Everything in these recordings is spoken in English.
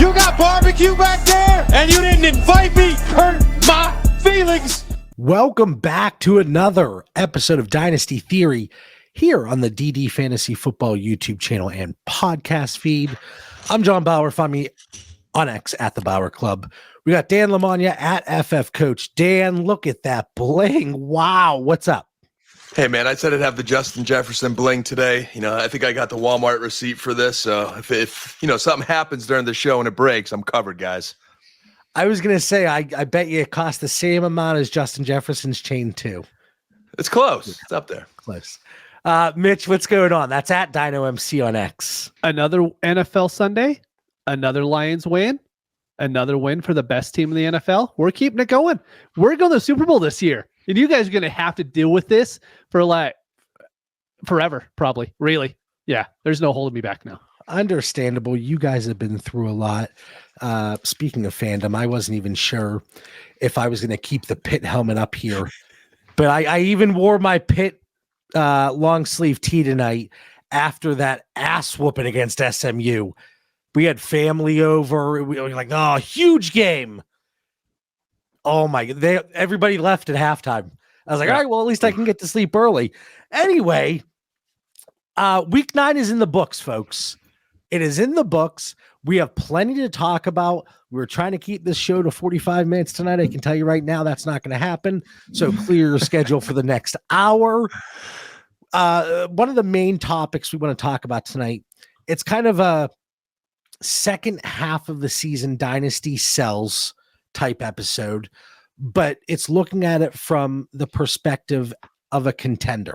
You got barbecue back there, and you didn't invite me. Hurt my feelings. Welcome back to another episode of Dynasty Theory here on the DD Fantasy Football YouTube channel and podcast feed. I'm John Bauer. Find me on X at the Bauer Club. We got Dan Lamagna at FF Coach. Dan, look at that bling. Wow. What's up? Hey, man, I said I'd have the Justin Jefferson bling today. I think I got the Walmart receipt for this. So if something happens during the show and it breaks, I'm covered, guys. I was going to say, I bet you it cost the same amount as Justin Jefferson's chain, too. It's close. It's up there. Close. Mitch, what's going on? That's at Dino MC on X. Another NFL Sunday, another Lions win, another win for the best team in the NFL. We're keeping it going. We're going to the Super Bowl this year. And you guys are going to have to deal with this for like forever, probably. Really. Yeah. There's no holding me back now. Understandable. You guys have been through a lot. Speaking of fandom, I wasn't even sure if I was going to keep the Pitt helmet up here, but I even wore my Pitt long sleeve tee tonight after that ass whooping against SMU. We had family over. We were like, oh, huge game. Oh my, everybody left at halftime. I was like, all right, well, at least I can get to sleep early. Anyway, week 9 is in the books, folks. It is in the books. We have plenty to talk about. We're trying to keep this show to 45 minutes tonight. I can tell you right now that's not going to happen. So clear your schedule for the next hour. One of the main topics we want to talk about tonight, it's kind of a second half of the season dynasty sells type episode, but it's looking at it from the perspective of a contender.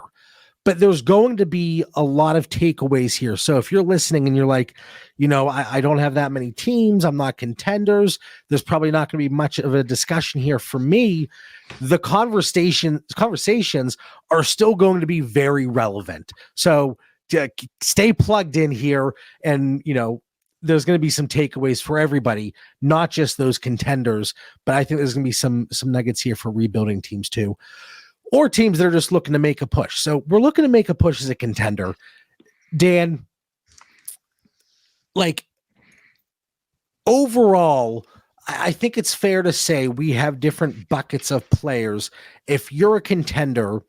But there's going to be a lot of takeaways here. So if you're listening and you're like, I don't have that many teams, I'm not contenders, there's probably not going to be much of a discussion here for me. The conversations are still going to be very relevant. So stay plugged in here, and there's going to be some takeaways for everybody, not just those contenders, but I think there's going to be some nuggets here for rebuilding teams too, or teams that are just looking to make a push. So we're looking to make a push as a contender. Dan, overall, I think it's fair to say we have different buckets of players. If you're a contender,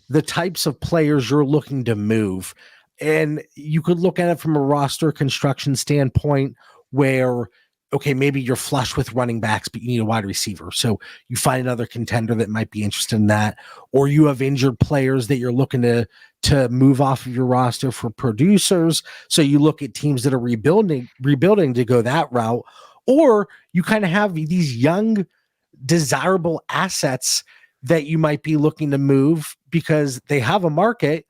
the types of players you're looking to move, and you could look at it from a roster construction standpoint where, okay, maybe you're flush with running backs, but you need a wide receiver. So you find another contender that might be interested in that, or you have injured players that you're looking to move off of your roster for producers. So you look at teams that are rebuilding to go that route, or you kind of have these young, desirable assets that you might be looking to move because they have a market.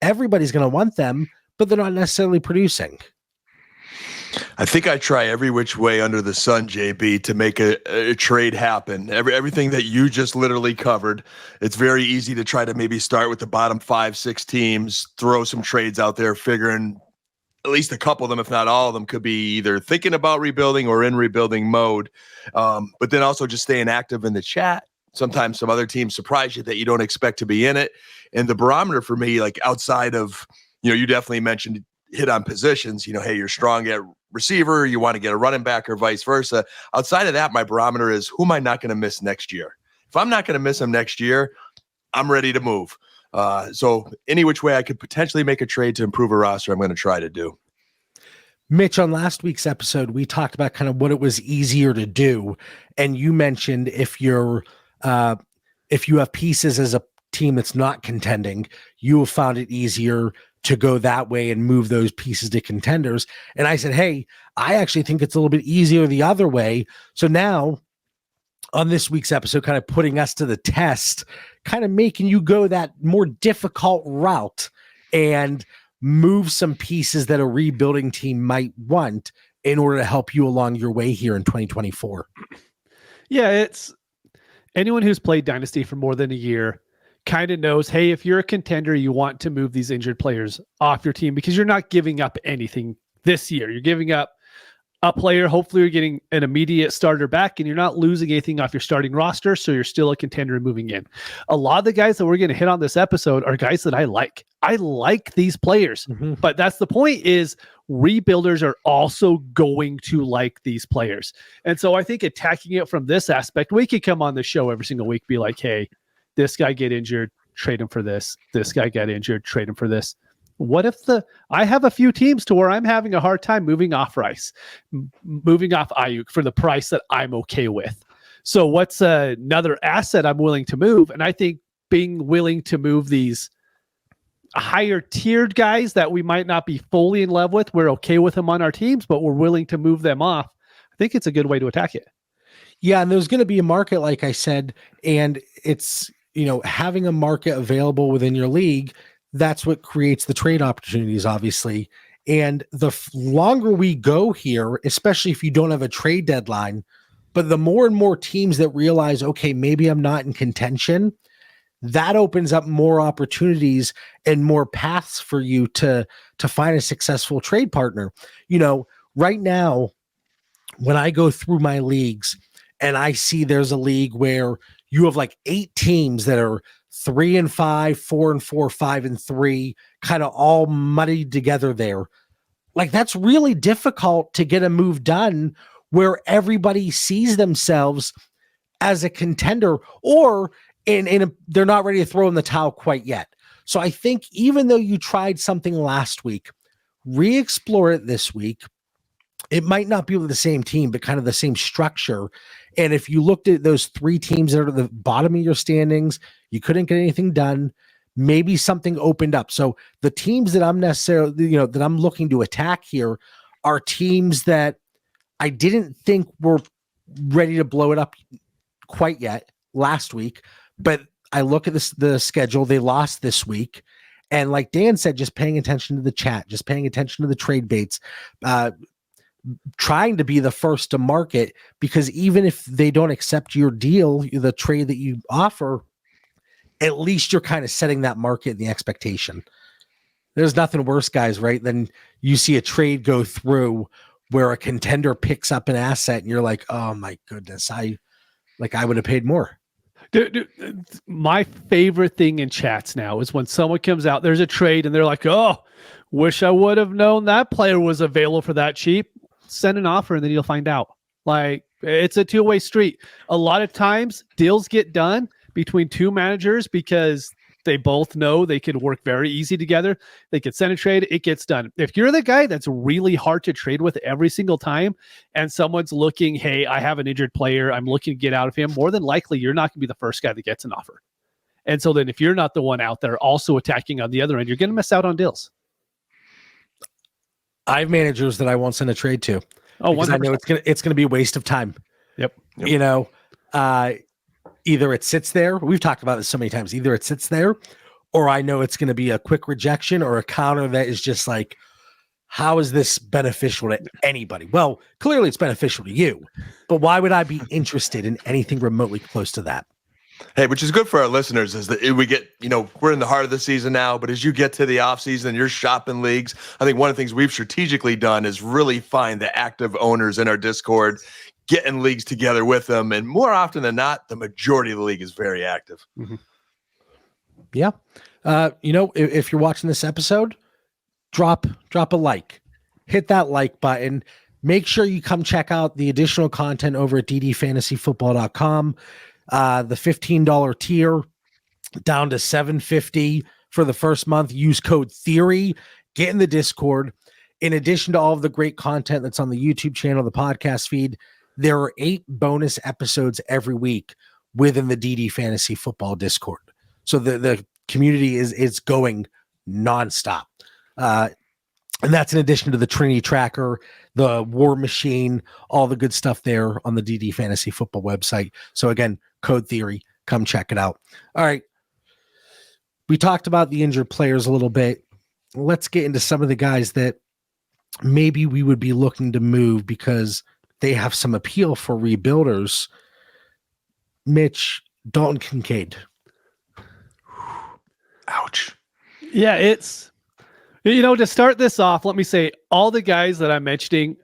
Everybody's going to want them, but they're not necessarily producing. I think I try every which way under the sun, JB, to make a trade happen. Everything that you just literally covered. It's very easy to try to maybe start with the bottom 5-6 teams, throw some trades out there, figuring at least a couple of them, if not all of them, could be either thinking about rebuilding or in rebuilding mode. But then also just staying active in the chat. Sometimes some other teams surprise you that you don't expect to be in it. And the barometer for me, outside of, you definitely mentioned hit on positions, hey, you're strong at receiver, you want to get a running back or vice versa. Outside of that, my barometer is who am I not going to miss next year? If I'm not going to miss them next year, I'm ready to move. So any which way I could potentially make a trade to improve a roster, I'm going to try to do. Mitch, on last week's episode, we talked about kind of what it was easier to do. And you mentioned if you have pieces as a team that's not contending, you have found it easier to go that way and move those pieces to contenders. And I said, hey, I actually think it's a little bit easier the other way. So now on this week's episode, kind of putting us to the test, kind of making you go that more difficult route and move some pieces that a rebuilding team might want in order to help you along your way here in 2024. Yeah, it's anyone who's played Dynasty for more than a year kind of knows, hey, if you're a contender, you want to move these injured players off your team because you're not giving up anything this year. You're giving up a player, hopefully you're getting an immediate starter back and you're not losing anything off your starting roster, so you're still a contender moving in. A lot of the guys that we're going to hit on this episode are guys that I like. I like these players, but that's the point, is rebuilders are also going to like these players. And so I think attacking it from this aspect, we could come on the show every single week, be like, hey, this guy get injured, trade him for this. This guy got injured, trade him for this. What if I have a few teams to where I'm having a hard time moving off Rice, moving off Ayuk for the price that I'm okay with. So what's another asset I'm willing to move? And I think being willing to move these higher tiered guys that we might not be fully in love with, we're okay with them on our teams, but we're willing to move them off. I think it's a good way to attack it. Yeah, and there's going to be a market, like I said, and it's, having a market available within your league. That's what creates the trade opportunities, obviously. And the longer we go here, especially if you don't have a trade deadline, but the more and more teams that realize, okay, maybe I'm not in contention, that opens up more opportunities and more paths for you to find a successful trade partner. Right now, when I go through my leagues and I see there's a league where you have like 8 teams that are 3-5, 4-4, 5-3, kind of all muddied together there. Like, that's really difficult to get a move done where everybody sees themselves as a contender, or they're not ready to throw in the towel quite yet. So I think even though you tried something last week, re-explore it this week. It might not be with the same team, but kind of the same structure. And if you looked at those 3 teams that are at the bottom of your standings, you couldn't get anything done, maybe something opened up. So the teams that I'm necessarily, that I'm looking to attack here are teams that I didn't think were ready to blow it up quite yet last week. But I look at the schedule, they lost this week. And like Dan said, just paying attention to the chat, just paying attention to the trade baits, trying to be the first to market, because even if they don't accept your deal, the trade that you offer, at least you're kind of setting that market and the expectation. There's nothing worse, guys, right, than you see a trade go through where a contender picks up an asset and you're like, oh my goodness, I would have paid more. Dude, my favorite thing in chats now is when someone comes out, there's a trade and they're like, oh, wish I would have known that player was available for that cheap. Send an offer and then you'll find out. Like, it's a two-way street. A lot of times deals get done between 2 managers because they both know they can work very easy together. They can send a trade, it gets done. If you're the guy that's really hard to trade with every single time and someone's looking, hey, I have an injured player, I'm looking to get out of him, more than likely you're not going to be the first guy that gets an offer. And so then if you're not the one out there also attacking on the other end, you're going to miss out on deals. I have managers that I won't send a trade to. Oh, because 100%. I know it's gonna be a waste of time. Yep. Either it sits there. We've talked about this so many times. Either it sits there, or I know it's going to be a quick rejection or a counter that is just like, how is this beneficial to anybody? Well, clearly it's beneficial to you, but why would I be interested in anything remotely close to that? Hey, which is good for our listeners is that we get, we're in the heart of the season now, but as you get to the off season, you're shopping leagues. I think one of the things we've strategically done is really find the active owners in our Discord, getting leagues together with them. And more often than not, the majority of the league is very active. Mm-hmm. Yeah. If you're watching this episode, drop a like, hit that like button. Make sure you come check out the additional content over at ddfantasyfootball.com. The $15 tier down to $7.50 for the first month. Use code Theory. Get in the Discord. In addition to all of the great content that's on the YouTube channel, the podcast feed, there are 8 bonus episodes every week within the DD Fantasy Football Discord. So the community is going nonstop. And that's in addition to the Trinity Tracker, the War Machine, all the good stuff there on the DD Fantasy Football website. So again, Code Theory, come check it out. All right. We talked about the injured players a little bit. Let's get into some of the guys that maybe we would be looking to move because they have some appeal for rebuilders. Mitch, Dalton Kincaid. Ouch. Yeah, it's, to start this off, let me say all the guys that I'm mentioning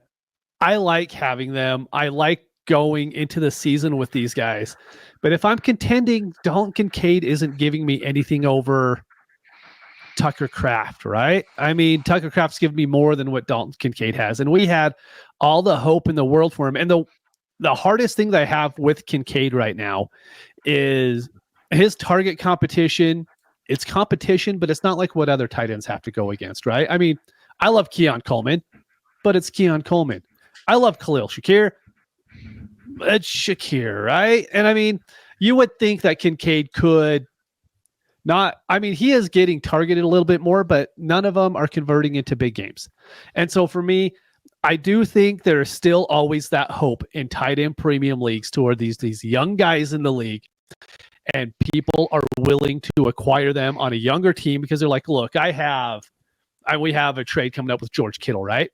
I like having them. I like going into the season with these guys. But if I'm contending, Dalton Kincaid isn't giving me anything over Tucker Kraft, right? I mean, Tucker Kraft's given me more than what Dalton Kincaid has. And we had all the hope in the world for him. And the hardest thing that I have with Kincaid right now is his target competition. It's competition, but it's not like what other tight ends have to go against, right? I mean, I love Keon Coleman, but it's Keon Coleman. I love Khalil Shakir. It's Shakir, right? And I mean, you would think that Kincaid could not, I mean, he is getting targeted a little bit more, but none of them are converting into big games. And so for me, I do think there is still always that hope in tight end premium leagues toward these young guys in the league. And people are willing to acquire them on a younger team because they're like, look, we have a trade coming up with George Kittle, right?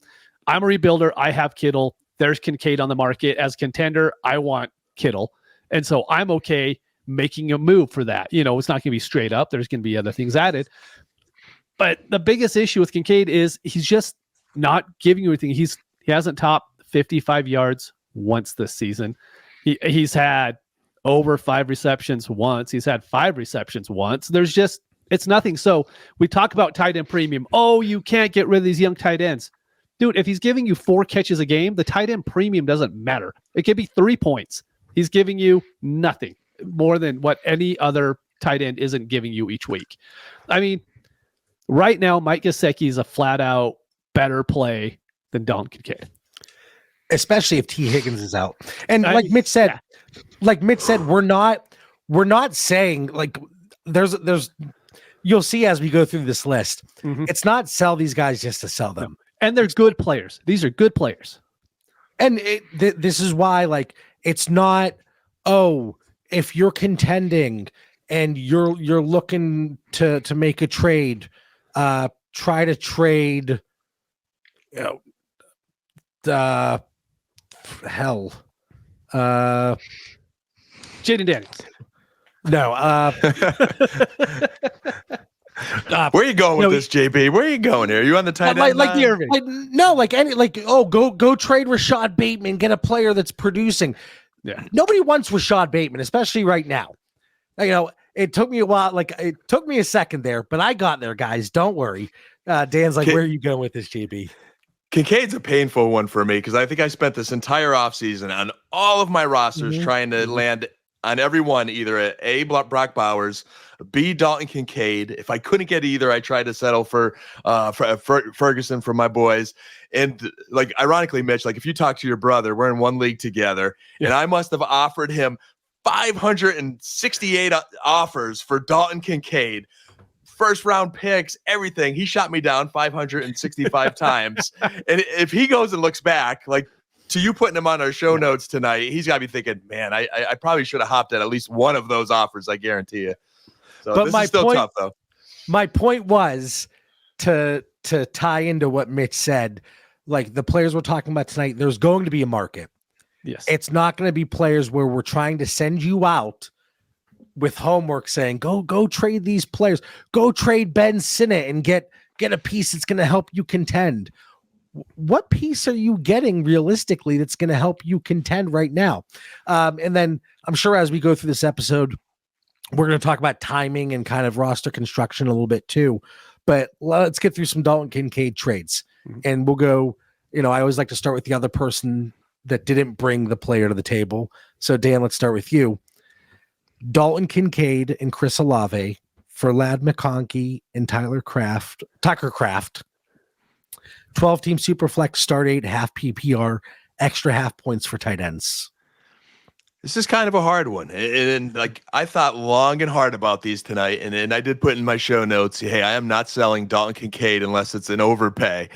I'm a rebuilder. I have Kittle. There's Kincaid on the market. As contender, I want Kittle. And so I'm okay making a move for that. You know, it's not going to be straight up. There's going to be other things added. But the biggest issue with Kincaid is he's just not giving you anything. He hasn't topped 55 yards once this season. He's had over 5 receptions once. He's had 5 receptions once. It's nothing. So we talk about tight end premium. Oh, you can't get rid of these young tight ends. Dude, if he's giving you 4 catches a game, the tight end premium doesn't matter. It could be 3 points. He's giving you nothing more than what any other tight end isn't giving you each week. I mean, right now, Mike Gesicki is a flat out better play than Dalton Kincaid. Especially if T. Higgins is out. And like Mitch said, we're not saying like there's you'll see as we go through this list. Mm-hmm. It's not sell these guys just to sell them. And they're good players. These are good players. And this is why, like, it's not, oh, if you're contending and you're looking to make a trade, try to trade, you know, Jaden Daniels. No. Where are you going with this, JB? Where are you going here? Are you on the tight end? Like the Irving. Go trade Rashad Bateman, get a player that's producing. Yeah. Nobody wants Rashad Bateman, especially right now. You know, it took me a while. Like, it took me a second there, but I got there, guys. Don't worry. Dan's like, where are you going with this, JB? Kincaid's a painful one for me because I think I spent this entire offseason on all of my rosters trying to land on every one, either A, Brock Bowers, B, Dalton Kincaid. If I couldn't get either, I tried to settle for Ferguson for my boys. And like, ironically, Mitch, like if you talk to your brother, we're in one league together, and I must have offered him 568 offers for Dalton Kincaid. First round picks, everything. He shot me down 565 times. And if he goes and looks back, like, to you putting him on our show notes tonight, he's got to be thinking, man, I probably should have hopped at least one of those offers, I guarantee you. So but this is still tough, though. My point was to tie into what Mitch said, like the players we're talking about tonight, there's going to be a market. Yes. It's not going to be players where we're trying to send you out with homework saying, go trade these players. Go trade Ben Sinnott and get a piece that's going to help you contend. What piece are you getting realistically that's going to help you contend right now? And then I'm sure as we go through this episode, we're going to talk about timing and kind of roster construction a little bit too. But let's get through some Dalton Kincaid trades. And we'll go, you know, I always like to start with the other person that didn't bring the player to the table. So Dan, let's start with you. Dalton Kincaid and Chris Olave for Ladd McConkey and Tucker Kraft. 12-team Superflex, start 8, half PPR, extra half points for tight ends. This is kind of a hard one. And like, I thought long and hard about these tonight. And I did put in my show notes, hey, I am not selling Dalton Kincaid unless it's an overpay.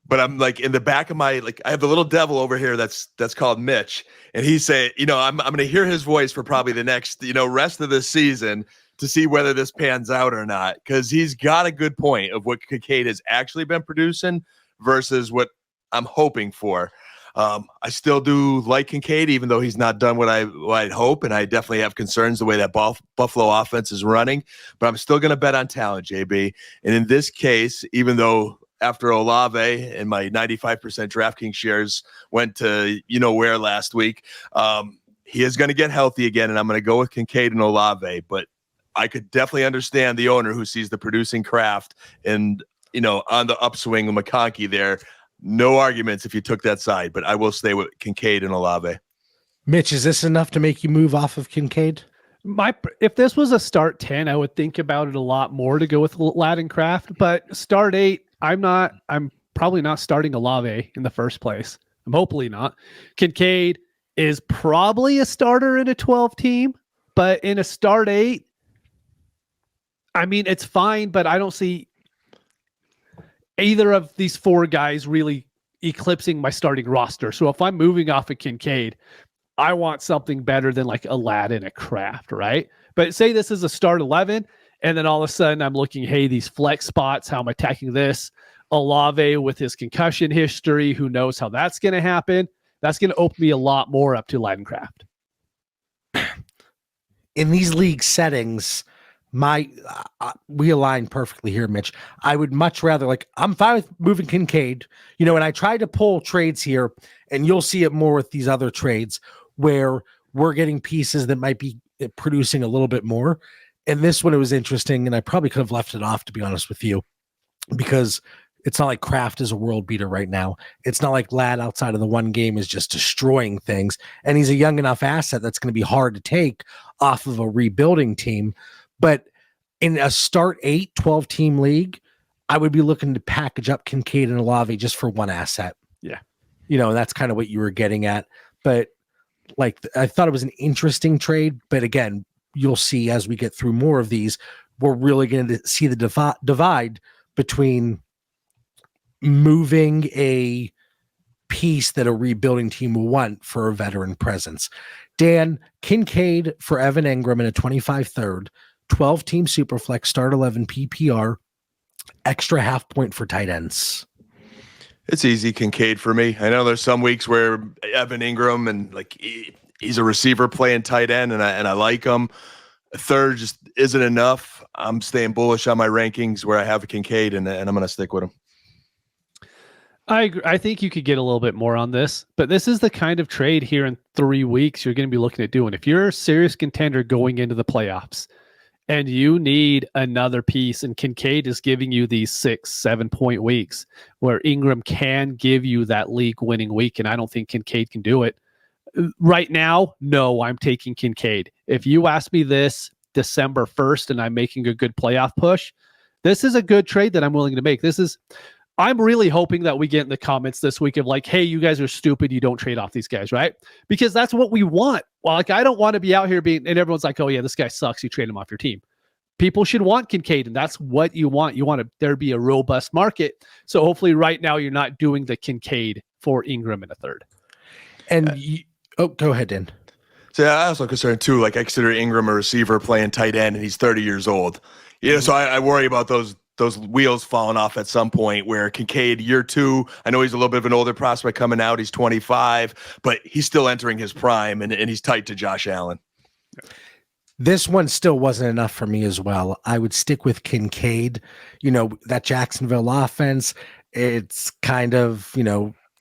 But I'm like, in the back of my, like, I have the little devil over here that's called Mitch. And he's saying, you know, I'm going to hear his voice for probably the next, you know, rest of this season to see whether this pans out or not. Because he's got a good point of what Kincaid has actually been producing versus what I'm hoping for. I still do like Kincaid, even though he's not done what I'd hope, and I definitely have concerns the way that Buffalo offense is running. But I'm still going to bet on talent, JB. And in this case, even though after Olave and my 95% DraftKings shares went to where last week. He is going to get healthy again, and I'm going to go with Kincaid and Olave. But I could definitely understand the owner who sees the producing craft and on the upswing of McConkey there. No arguments if you took that side, but I will stay with Kincaid and Olave. Mitch, is this enough to make you move off of Kincaid? If this was a start 10, I would think about it a lot more to go with Latin Craft, but start 8, I'm probably not starting Olave in the first place. I'm hopefully not. Kincaid is probably a starter in a 12 team, but in a start 8, I mean, it's fine, but I don't see either of these 4 guys really eclipsing my starting roster. So if I'm moving off of Kincaid, I want something better than like a Latin, a Craft, right? But say this is a start 11, and then all of a sudden I'm looking, hey, these flex spots, how am I attacking this? Olave with his concussion history, who knows how that's going to happen? That's going to open me a lot more up to Latin Craft. In these league settings, we align perfectly here, Mitch. I would much rather, I'm fine with moving Kincaid, and I tried to pull trades here, and you'll see it more with these other trades where we're getting pieces that might be producing a little bit more. And this one, it was interesting, and I probably could have left it off, to be honest with you, because it's not like Kraft is a world beater right now. It's not like Ladd outside of the one game is just destroying things. And he's a young enough asset that's going to be hard to take off of a rebuilding team. But in a start 8, 12-team league, I would be looking to package up Kincaid and Olave just for one asset. Yeah. And that's kind of what you were getting at. But I thought it was an interesting trade. But again, you'll see as we get through more of these, we're really going to see the divide between moving a piece that a rebuilding team will want for a veteran presence. Dan, Kincaid for Evan Ingram in a 25 third, 12-team Superflex, start 11 PPR, extra half point for tight ends. It's easy, Kincaid for me. I know there's some weeks where Evan Ingram and he's a receiver playing tight end, and I like him. A third just isn't enough. I'm staying bullish on my rankings where I have a Kincaid, and I'm going to stick with him. I agree. I think you could get a little bit more on this, but this is the kind of trade here in 3 weeks you're going to be looking at doing. If you're a serious contender going into the playoffs and you need another piece, and Kincaid is giving you these 6-7 point weeks where Ingram can give you that league winning week, and I don't think Kincaid can do it. Right now, no, I'm taking Kincaid. If you ask me this December 1st and I'm making a good playoff push, this is a good trade that I'm willing to make. I'm really hoping that we get in the comments this week of hey, you guys are stupid. You don't trade off these guys, right? Because that's what we want. Well, I don't want to be out here and everyone's like, oh yeah, this guy sucks. You trade him off your team. People should want Kincaid, and that's what you want. You want there to be a robust market. So hopefully right now you're not doing the Kincaid for Ingram in a third. And go ahead, Dan. So I also concerned too, I consider Ingram a receiver playing tight end, and he's 30 years old. So I worry about those wheels falling off at some point where Kincaid, year 2, I know he's a little bit of an older prospect coming out. He's 25, but he's still entering his prime, and he's tight to Josh Allen. This one still wasn't enough for me as well. I would stick with Kincaid. That Jacksonville offense, it's kind of,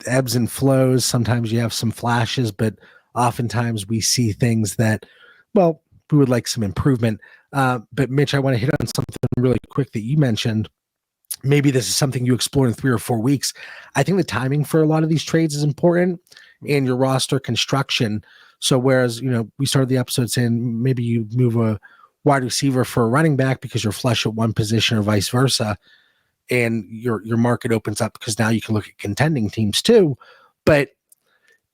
ebbs and flows. Sometimes you have some flashes, but oftentimes we see things that, we would like some improvement. But Mitch, I want to hit on something really quick that you mentioned. Maybe this is something you explore in 3 or 4 weeks. I think the timing for a lot of these trades is important, and your roster construction. So whereas, we started the episode saying maybe you move a wide receiver for a running back because you're flush at one position or vice versa, and your market opens up because now you can look at contending teams too. But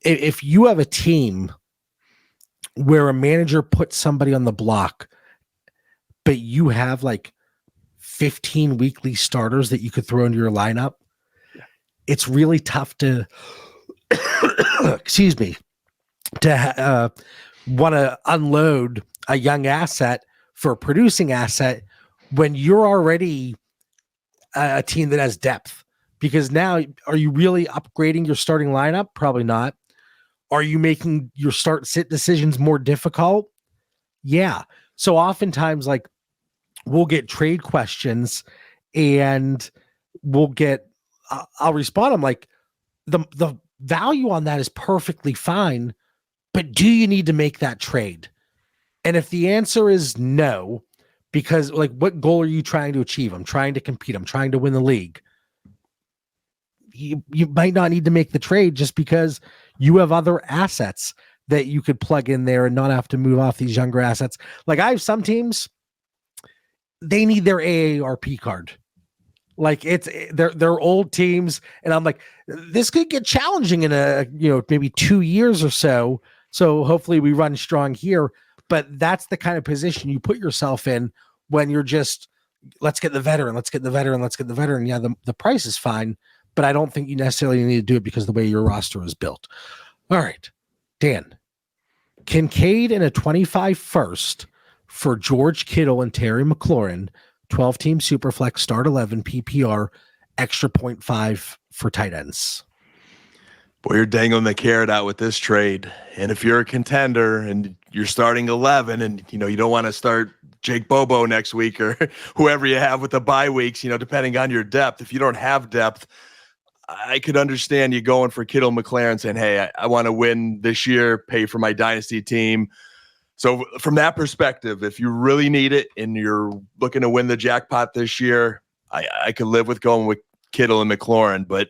if you have a team where a manager puts somebody on the block, but you have 15 weekly starters that you could throw into your lineup, it's really tough to, to want to unload a young asset for a producing asset when you're already a team that has depth. Because now, are you really upgrading your starting lineup? Probably not. Are you making your start-sit decisions more difficult? Yeah. So oftentimes, we'll get trade questions and we'll get I'll respond. I'm like, the value on that is perfectly fine, but do you need to make that trade? And if the answer is no, because like, what goal are you trying to achieve? I'm trying to compete. I'm trying to win the league. You might not need to make the trade just because you have other assets that you could plug in there and not have to move off these younger assets. Like I have some teams, they need their AARP card. Like they're old teams. And I'm like, this could get challenging in maybe 2 years or so. So hopefully we run strong here, but that's the kind of position you put yourself in when you're just, let's get the veteran. Yeah. The price is fine, but I don't think you necessarily need to do it because of the way your roster is built. All right, Dan, Kincaid in a 25 first for George Kittle and Terry McLaurin, 12-team Superflex, start 11, PPR, extra 0.5 for tight ends. Boy, you're dangling the carrot out with this trade. And if you're a contender and you're starting 11 and, you don't want to start Jake Bobo next week or whoever you have with the bye weeks, depending on your depth, if you don't have depth, I could understand you going for Kittle McLaren saying, hey, I want to win this year, pay for my dynasty team. So from that perspective, if you really need it and you're looking to win the jackpot this year, I could live with going with Kittle and McLaurin, but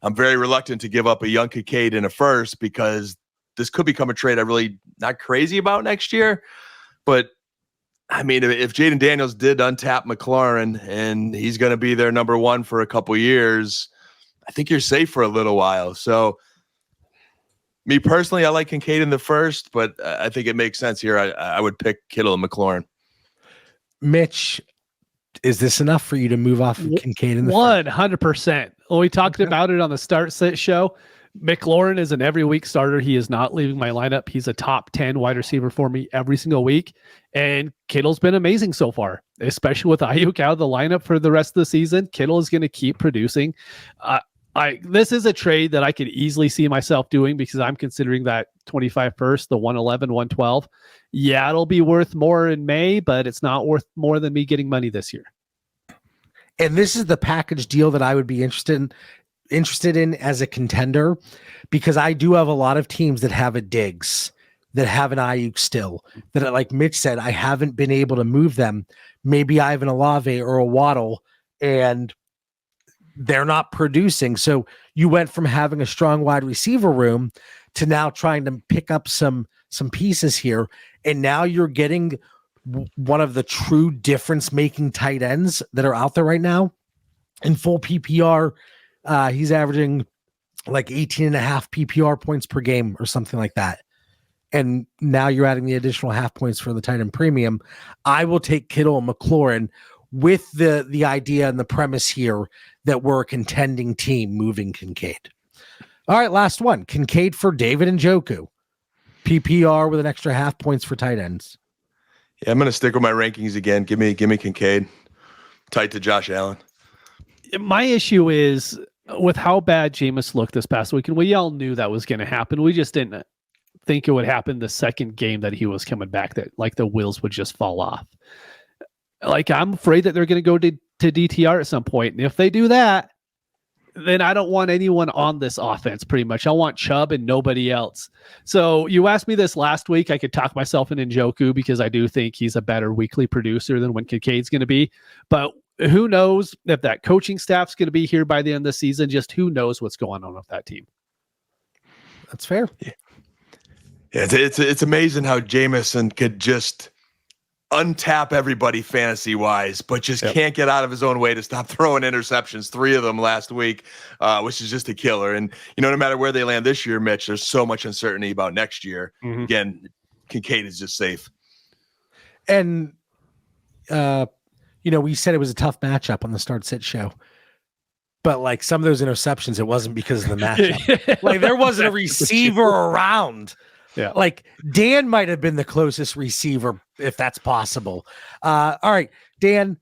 I'm very reluctant to give up a young Kincaid in a first because this could become a trade I'm really not crazy about next year. But I mean, if Jaden Daniels did untap McLaurin and he's going to be their number one for a couple years, I think you're safe for a little while. So me personally, I like Kincaid in the first, but I think it makes sense here. I would pick Kittle and McLaurin. Mitch, is this enough for you to move off of Kincaid in the 100%? Well, we talked about it on the Start Sit show. McLaurin is an every week starter. He is not leaving my lineup. He's a top 10 wide receiver for me every single week. And Kittle's been amazing so far, especially with Ayuk out of the lineup for the rest of the season. Kittle is going to keep producing. This is a trade that I could easily see myself doing because I'm considering that 25 first, the 111, 112. Yeah, it'll be worth more in May, but it's not worth more than me getting money this year. And this is the package deal that I would be interested in as a contender, because I do have a lot of teams that have a Diggs, that have an Ayuk still, that, like Mitch said, I haven't been able to move them. Maybe I have an Olave or a Waddle, and they're not producing. So you went from having a strong wide receiver room to now trying to pick up some pieces here. And now you're getting one of the true difference-making tight ends that are out there right now in full PPR. He's averaging like 18 and a half PPR points per game or something like that. And now you're adding the additional half points for the tight end premium. I will take Kittle and McLaurin with the idea and the premise here that we're a contending team moving Kincaid. All right, last one. Kincaid for David Njoku. PPR with an extra half points for tight ends. Yeah, I'm going to stick with my rankings again. Give me Kincaid. Tight to Josh Allen. My issue is with how bad Jameis looked this past week, and we all knew that was going to happen. We just didn't think it would happen the second game that he was coming back, that like the wheels would just fall off. Like, I'm afraid that they're going to go to DTR at some point. And if they do that, then I don't want anyone on this offense pretty much. I want Chubb and nobody else. So you asked me this last week. I could talk myself in Njoku because I do think he's a better weekly producer than when Kincaid's going to be. But who knows if that coaching staff's going to be here by the end of the season? Just who knows what's going on with that team? That's fair. Yeah, it's amazing how Jameson could just untap everybody fantasy wise, but just can't get out of his own way to stop throwing interceptions. 3 of them last week, which is just a killer. And, no matter where they land this year, Mitch, there's so much uncertainty about next year. Mm-hmm. Again, Kincaid is just safe. And, we said it was a tough matchup on the Start Sit show, but like some of those interceptions, it wasn't because of the matchup. Like there wasn't a receiver around. Yeah. Like Dan might have been the closest receiver, if that's possible. All right, Dan,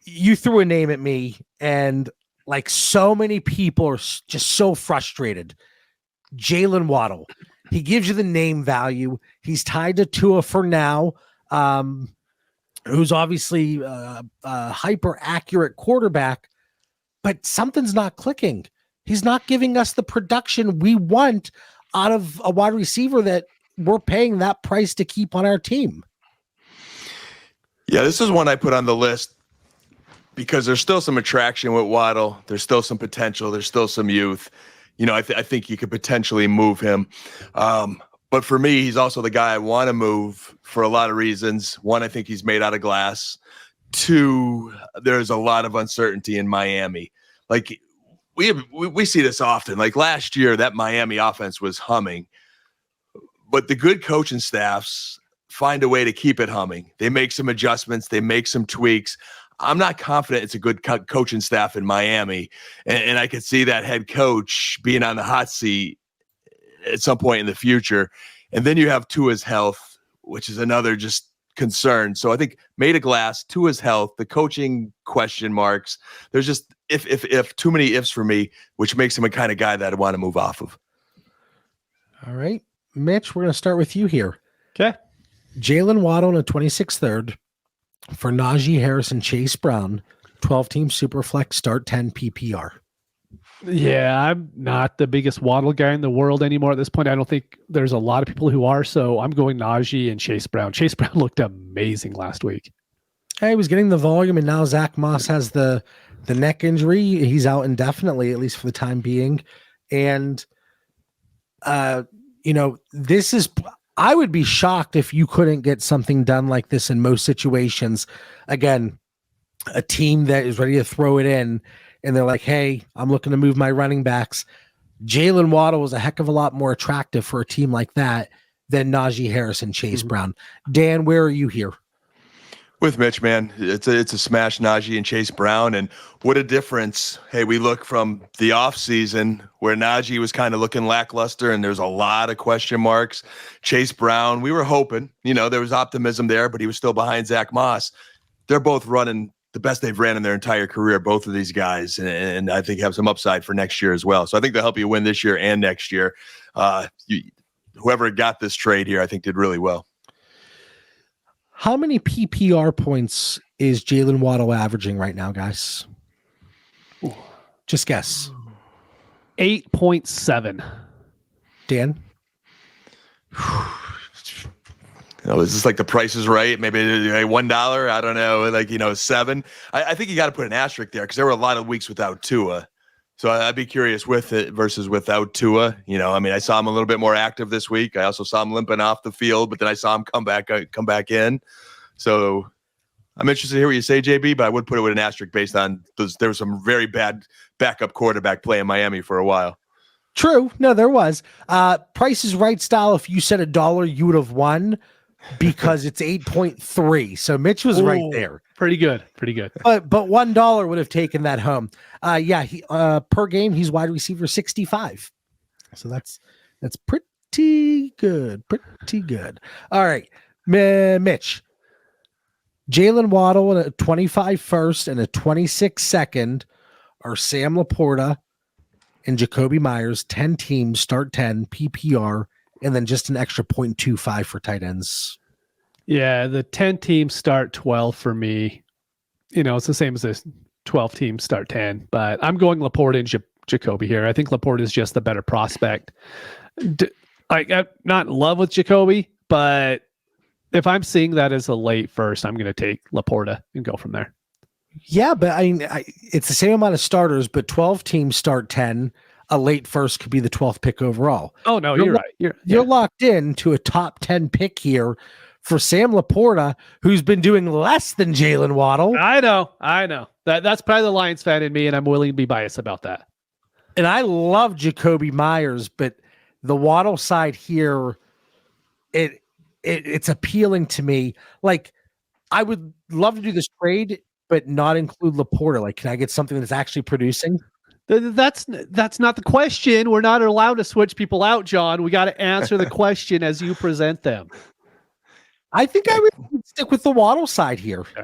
you threw a name at me, and like so many people are just so frustrated. Jalen Waddle. He gives you the name value. He's tied to Tua for now, who's obviously a hyper accurate quarterback. but something's not clicking. He's not giving us the production we want out of a wide receiver that we're paying that price to keep on our team. Yeah, this is one I put on the list because there's still some attraction with Waddle. There's still some potential. There's still some youth. I think you could potentially move him. But for me, he's also the guy I want to move for a lot of reasons. One, I think he's made out of glass. Two, there's a lot of uncertainty in Miami. Like we see this often. Like last year, that Miami offense was humming, but the good coaching staffs find a way to keep it humming. They make some adjustments. They make some tweaks. I'm not confident it's a good coaching staff in Miami, and I could see that head coach being on the hot seat at some point in the future. And then you have Tua's health, which is another just concern. So I think made of glass, Tua's health, the coaching question marks. There's just if too many ifs for me, which makes him a kind of guy that I want to move off of. All right, Mitch, we're going to start with you here. Okay. Jalen Waddle in a 26th third for Najee Harris and Chase Brown, 12-team Superflex, start 10 PPR. Yeah, I'm not the biggest Waddle guy in the world anymore at this point. I don't think there's a lot of people who are, so I'm going Najee and Chase Brown. Chase Brown looked amazing last week. Hey, he was getting the volume, and now Zach Moss has the neck injury. He's out indefinitely, at least for the time being. And, this is – I would be shocked if you couldn't get something done like this in most situations. Again, a team that is ready to throw it in, and they're like, hey, I'm looking to move my running backs. Jalen Waddle was a heck of a lot more attractive for a team like that than Najee Harris and Chase Brown. Dan, where are you here? With Mitch, man, it's a smash, Najee and Chase Brown, and what a difference. Hey, we look from the offseason where Najee was kind of looking lackluster and there's a lot of question marks. Chase Brown, we were hoping, there was optimism there, but he was still behind Zach Moss. They're both running the best they've ran in their entire career, both of these guys, and I think have some upside for next year as well. So I think they'll help you win this year and next year. Whoever got this trade here, I think did really well. How many PPR points is Jalen Waddle averaging right now, guys? Just guess. 8.7. Dan? Is this like the Price is Right? Maybe $1? I don't know. 7. I think you got to put an asterisk there because there were a lot of weeks without Tua. So I'd be curious with it versus without Tua. I saw him a little bit more active this week. I also saw him limping off the field, but then I saw him come back in. So I'm interested to hear what you say, JB, but I would put it with an asterisk based on there was some very bad backup quarterback play in Miami for a while. True. No, there was. Price is Right style. If you said $1, you would have won because it's 8.3. So Mitch was right there. Pretty good. But $1 would have taken that home. He per game he's wide receiver 65. So that's pretty good. Pretty good. All right, Mitch. Jalen Waddle in a 25 first and a 26 second are Sam Laporta and Jacoby Myers. 10 teams, start 10 PPR, and then just an extra 0.25 for tight ends. Yeah, the 10 teams start 12 for me. It's the same as this 12 teams start 10, but I'm going Laporta and Jacoby here. I think Laporta is just the better prospect. I'm not in love with Jacoby, but if I'm seeing that as a late first, I'm going to take Laporta and go from there. Yeah, but it's the same amount of starters, but 12 teams start 10. A late first could be the 12th pick overall. Oh, no, you're right. You're locked in to a top 10 pick here for Sam Laporta, who's been doing less than Jalen Waddle. I know. That's probably the Lions fan in me, and I'm willing to be biased about that. And I love Jacoby Myers, but the Waddle side here, it's appealing to me. Like, I would love to do this trade, but not include Laporta. Like, can I get something that's actually producing? That's not the question. We're not allowed to switch people out, John. We got to answer the question as you present them. I think I would stick with the Waddle side here. Okay.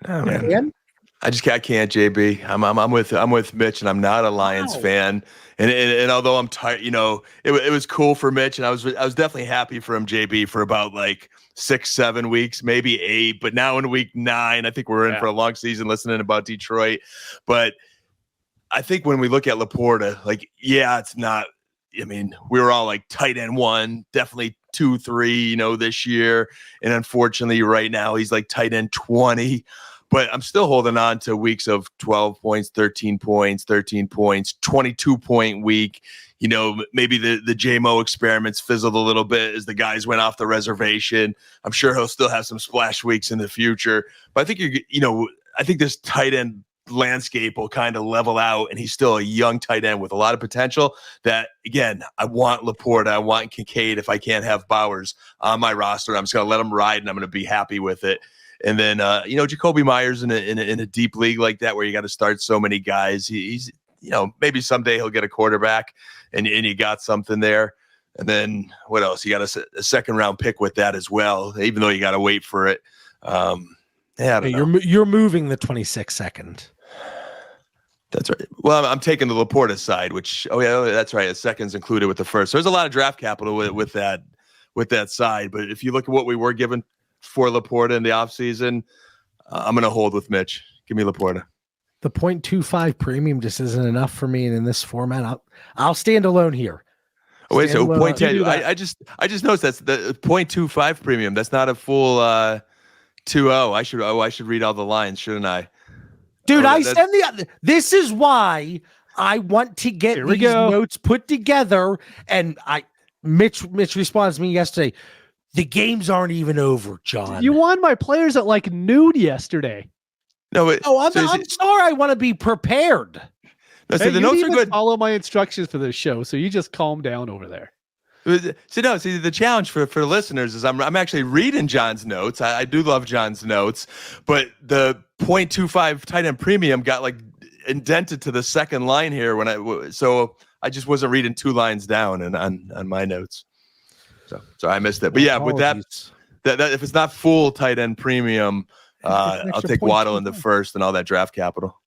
Oh, man. I can't, JB. I'm with Mitch, and I'm not a Lions fan. And although I'm tired, it was cool for Mitch, and I was definitely happy for him, JB, for about 6-7 weeks, maybe 8. But now in week 9, I think we're in for a long season listening about Detroit. But I think when we look at Laporta, like, yeah, it's not. I mean, we were all like tight end 1, definitely 2, 3, this year, and unfortunately, right now he's like tight end 20. But I'm still holding on to weeks of 12 points, 13 points, 22-point week. Maybe the JMO experiments fizzled a little bit as the guys went off the reservation. I'm sure he'll still have some splash weeks in the future. But I think I think this tight end landscape will kind of level out, and he's still a young tight end with a lot of potential. That, again, I want Laporta, I want Kincaid. If I can't have Bowers on my roster, I'm just going to let him ride, and I'm going to be happy with it. And then, Jacoby Myers in a deep league like that where you got to start so many guys, he's maybe someday he'll get a quarterback and you got something there. And then what else? You got a second round pick with that as well, even though you got to wait for it. I don't know. You're moving the 26th second. That's right. Well, I'm taking the Laporta side, which, that's right. A second's included with the first. So there's a lot of draft capital with that side. But if you look at what we were given for Laporta in the offseason, I'm going to hold with Mitch. Give me Laporta. The 0.25 premium just isn't enough for me. And in this format, I'll stand alone here. Oh, wait, so 0.10. I just noticed that's the 0.25 premium. That's not a full 2.0. I should read all the lines, shouldn't I? Dude, this is why I want to get these notes put together. And Mitch responds to me yesterday. The games aren't even over, John. You won my players at like noon yesterday. No, I'm sorry. I want to be prepared. No, the notes are good. Follow my instructions for this show, so you just calm down over there. The challenge for the listeners is I'm actually reading John's notes. I do love John's notes, but the 0.25 tight end premium got like indented to the second line here so I just wasn't reading 2 lines down and on my notes. So I missed it. But yeah, with that if it's not full tight end premium, I'll take Waddle in the first and all that draft capital.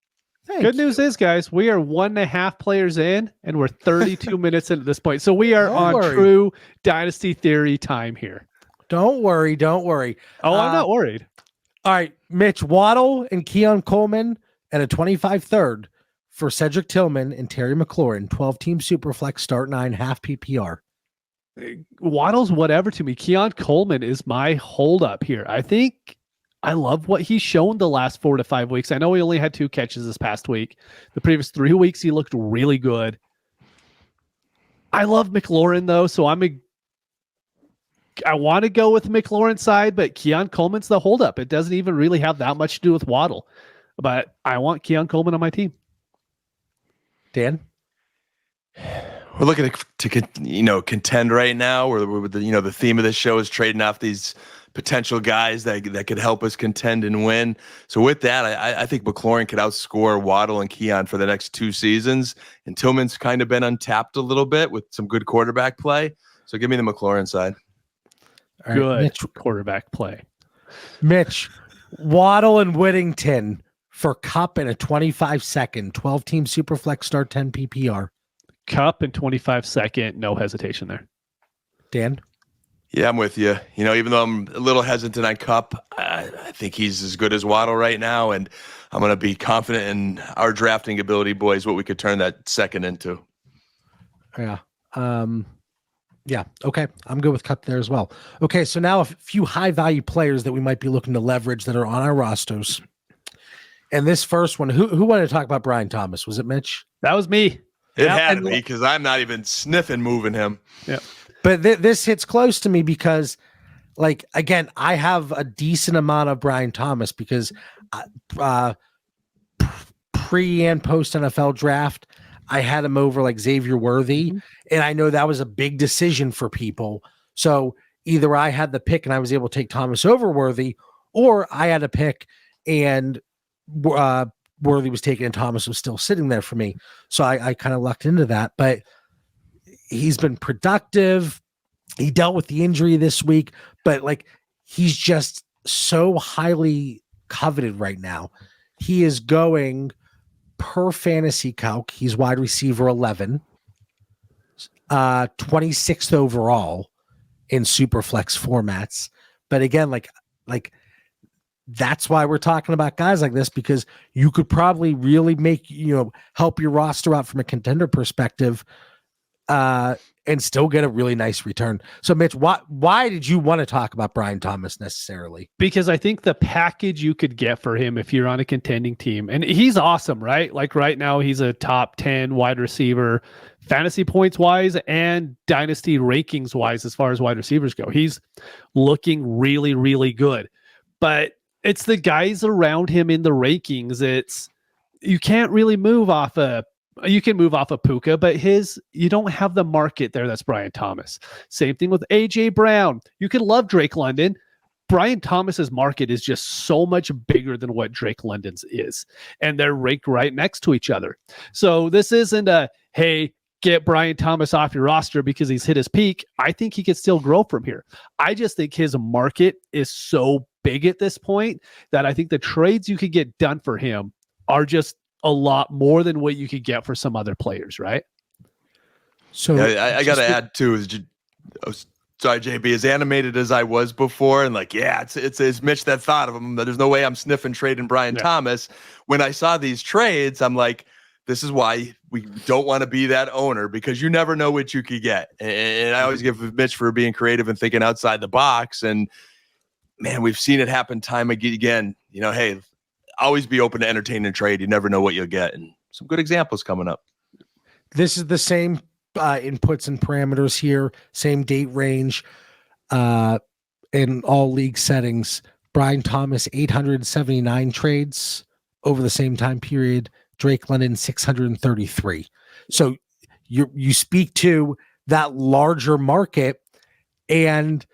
Good news is, guys, we are 1.5 players in, and we're 32 minutes into this point. So we are true Dynasty Theory time here. Don't worry. Oh, I'm not worried. All right, Mitch, Waddle and Keon Coleman and a 25 third for Cedric Tillman and Terry McLaurin. 12-team Superflex, start 9, half PPR. Waddle's whatever to me. Keon Coleman is my holdup here. I think I love what he's shown the last 4 to 5 weeks. I know he only had 2 catches this past week. The previous 3 weeks, he looked really good. I love McLaurin, though, so I want to go with McLaurin's side, but Keon Coleman's the holdup. It doesn't even really have that much to do with Waddle, but I want Keon Coleman on my team. Dan? We're looking to contend right now. We're the theme of this show is trading off these potential guys that could help us contend and win. So with that, I think McLaurin could outscore Waddle and Keon for the next 2 seasons. And Tillman's kind of been untapped a little bit with some good quarterback play. So give me the McLaurin side. All right, good Mitch, quarterback play. Mitch, Waddle and Whittington for Cup and a 25 second, 12-team Superflex, start 10 PPR. Cup and 25 second, no hesitation there. Dan? Yeah, I'm with you. Even though I'm a little hesitant on Cup, I think he's as good as Waddle right now, and I'm going to be confident in our drafting ability, boys, what we could turn that second into. Yeah. Yeah. Okay. I'm good with Cup there as well. Okay. So now a few high-value players that we might be looking to leverage that are on our rosters. And this first one, who wanted to talk about Brian Thomas? Was it Mitch? That was me. It had to be, because I'm not even sniffing moving him. Yeah. But this hits close to me because, like, again, I have a decent amount of Brian Thomas because pre and post NFL draft, I had him over like Xavier Worthy. And I know that was a big decision for people. So either I had the pick and I was able to take Thomas over Worthy, or I had a pick and Worthy was taken and Thomas was still sitting there for me. So I kind of lucked into that, but he's been productive. He dealt with the injury this week, but like, he's just so highly coveted right now. He is going per fantasy calc. He's wide receiver 11, 26th overall in super flex formats. But again, like that's why we're talking about guys like this, because you could probably really make, help your roster out from a contender perspective, and still get a really nice return. So Mitch, why did you want to talk about Brian Thomas necessarily? Because I think the package you could get for him if you're on a contending team, and he's awesome, right? Like right now, he's a top 10 wide receiver, fantasy points wise and dynasty rankings wise, as far as wide receivers go. He's looking really, really good, but it's the guys around him in the rankings. You can't really move off you can move off of Puka, but you don't have the market there. That's Brian Thomas. Same thing with AJ Brown. You can love Drake London. Brian Thomas's market is just so much bigger than what Drake London's is. And they're ranked right next to each other. So this isn't hey, get Brian Thomas off your roster because he's hit his peak. I think he could still grow from here. I just think his market is so big at this point that I think the trades you could get done for him are just a lot more than what you could get for some other players, right? So yeah, I got to add too. Sorry, JB, as animated as I was before, and it's Mitch that thought of him. There's no way I'm sniffing trading Brian Thomas. When I saw these trades, I'm like, this is why we don't want to be that owner, because you never know what you could get. And I always give Mitch for being creative and thinking outside the box. And man, we've seen it happen time again. Hey, always be open to entertain and trade. You never know what you'll get. And some good examples coming up. This is the same inputs and parameters here, same date range in all league settings. Brian Thomas, 879 trades over the same time period. Drake London, 633. So you speak to that larger market, and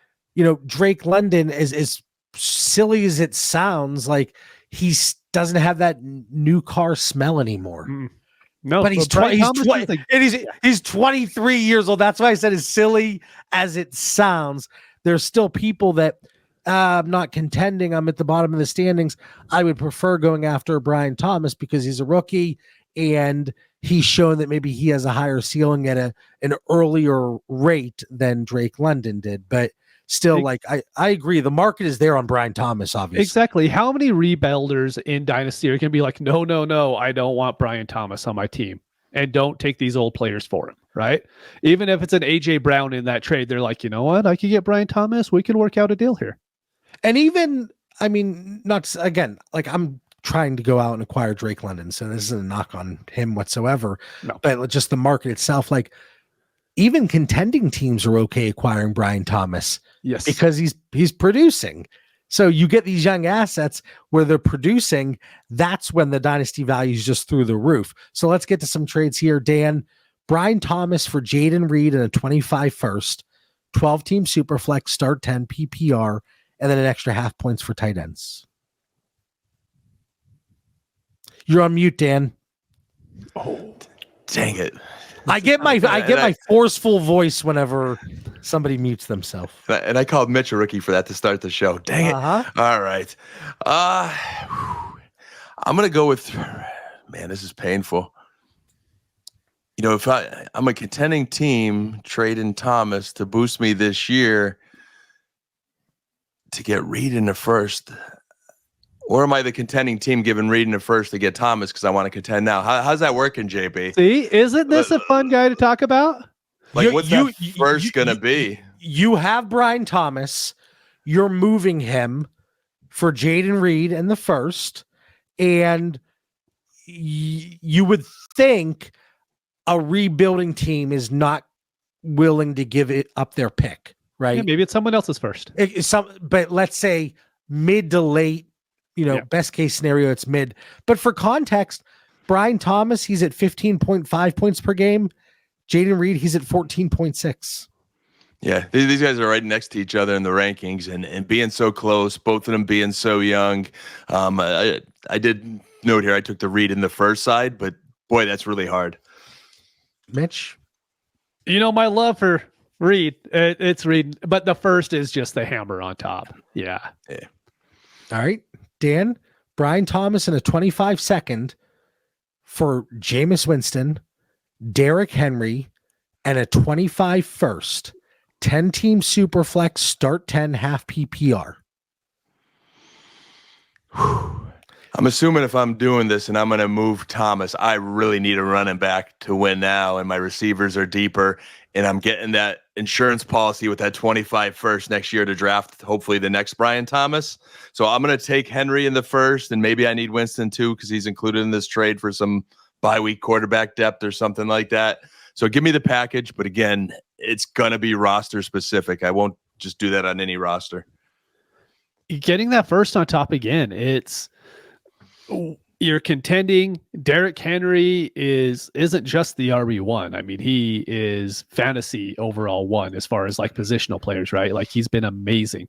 Drake London, as silly as it sounds, like he doesn't have that new car smell anymore. No, but he's 23 years old. That's why I said, as silly as it sounds, there's still people that I'm not contending. I'm at the bottom of the standings. I would prefer going after Brian Thomas because he's a rookie and he's shown that maybe he has a higher ceiling at an earlier rate than Drake London did. But still, I agree. The market is there on Brian Thomas, obviously. Exactly. How many rebuilders in Dynasty are going to be like, no, I don't want Brian Thomas on my team, and don't take these old players for him, right? Even if it's an AJ Brown in that trade, they're like, you know what? I could get Brian Thomas. We can work out a deal here. And even, I'm trying to go out and acquire Drake London, so this isn't a knock on him whatsoever. No. But just the market itself, even contending teams are okay acquiring Brian Thomas. Yes. Because he's producing. So you get these young assets where they're producing. That's when the dynasty value is just through the roof. So let's get to some trades here. Dan, Brian Thomas for Jaden Reed and a 25 first, 12-team Superflex, start 10 PPR, and then an extra half points for tight ends. You're on mute, Dan. Oh, dang it. I get my forceful voice whenever somebody mutes themselves. And I called Mitch a rookie for that to start the show. Dang it. All right. I'm going to go with, man, this is painful. If I'm a contending team, trading Thomas to boost me this year to get Reed in the first, or am I the contending team giving Reed in the first to get Thomas because I want to contend now? How's that working, JB? See, isn't this a fun guy to talk about? What's that first going to be? You have Brian Thomas. You're moving him for Jaden Reed in the first. And you would think a rebuilding team is not willing to give it up their pick, right? Yeah, maybe it's someone else's first. But let's say mid to late, best case scenario, it's mid. But for context, Brian Thomas, he's at 15.5 points per game. Jaden Reed, he's at 14.6. Yeah, these guys are right next to each other in the rankings, and being so close, both of them being so young. I did note here I took the Reed in the first side, but boy, that's really hard. Mitch? My love for Reed, it's Reed, but the first is just the hammer on top. Yeah. All right. Dan, Brian Thomas in a 25 second for Jameis Winston, Derrick Henry, and a 25 first, 10-team Superflex, start 10, half PPR. I'm assuming if I'm doing this and I'm going to move Thomas, I really need a running back to win now, and my receivers are deeper, and I'm getting that insurance policy with that 25 first next year to draft hopefully the next Brian Thomas. So I'm going to take Henry in the first, and maybe I need Winston too because he's included in this trade for some bye-week quarterback depth or something like that. So give me the package, but again, it's going to be roster specific. I won't just do that on any roster. Getting that first on top again, you're contending. Derrick Henry isn't just the RB1. I mean, he is fantasy overall one as far as like positional players, right? Like he's been amazing.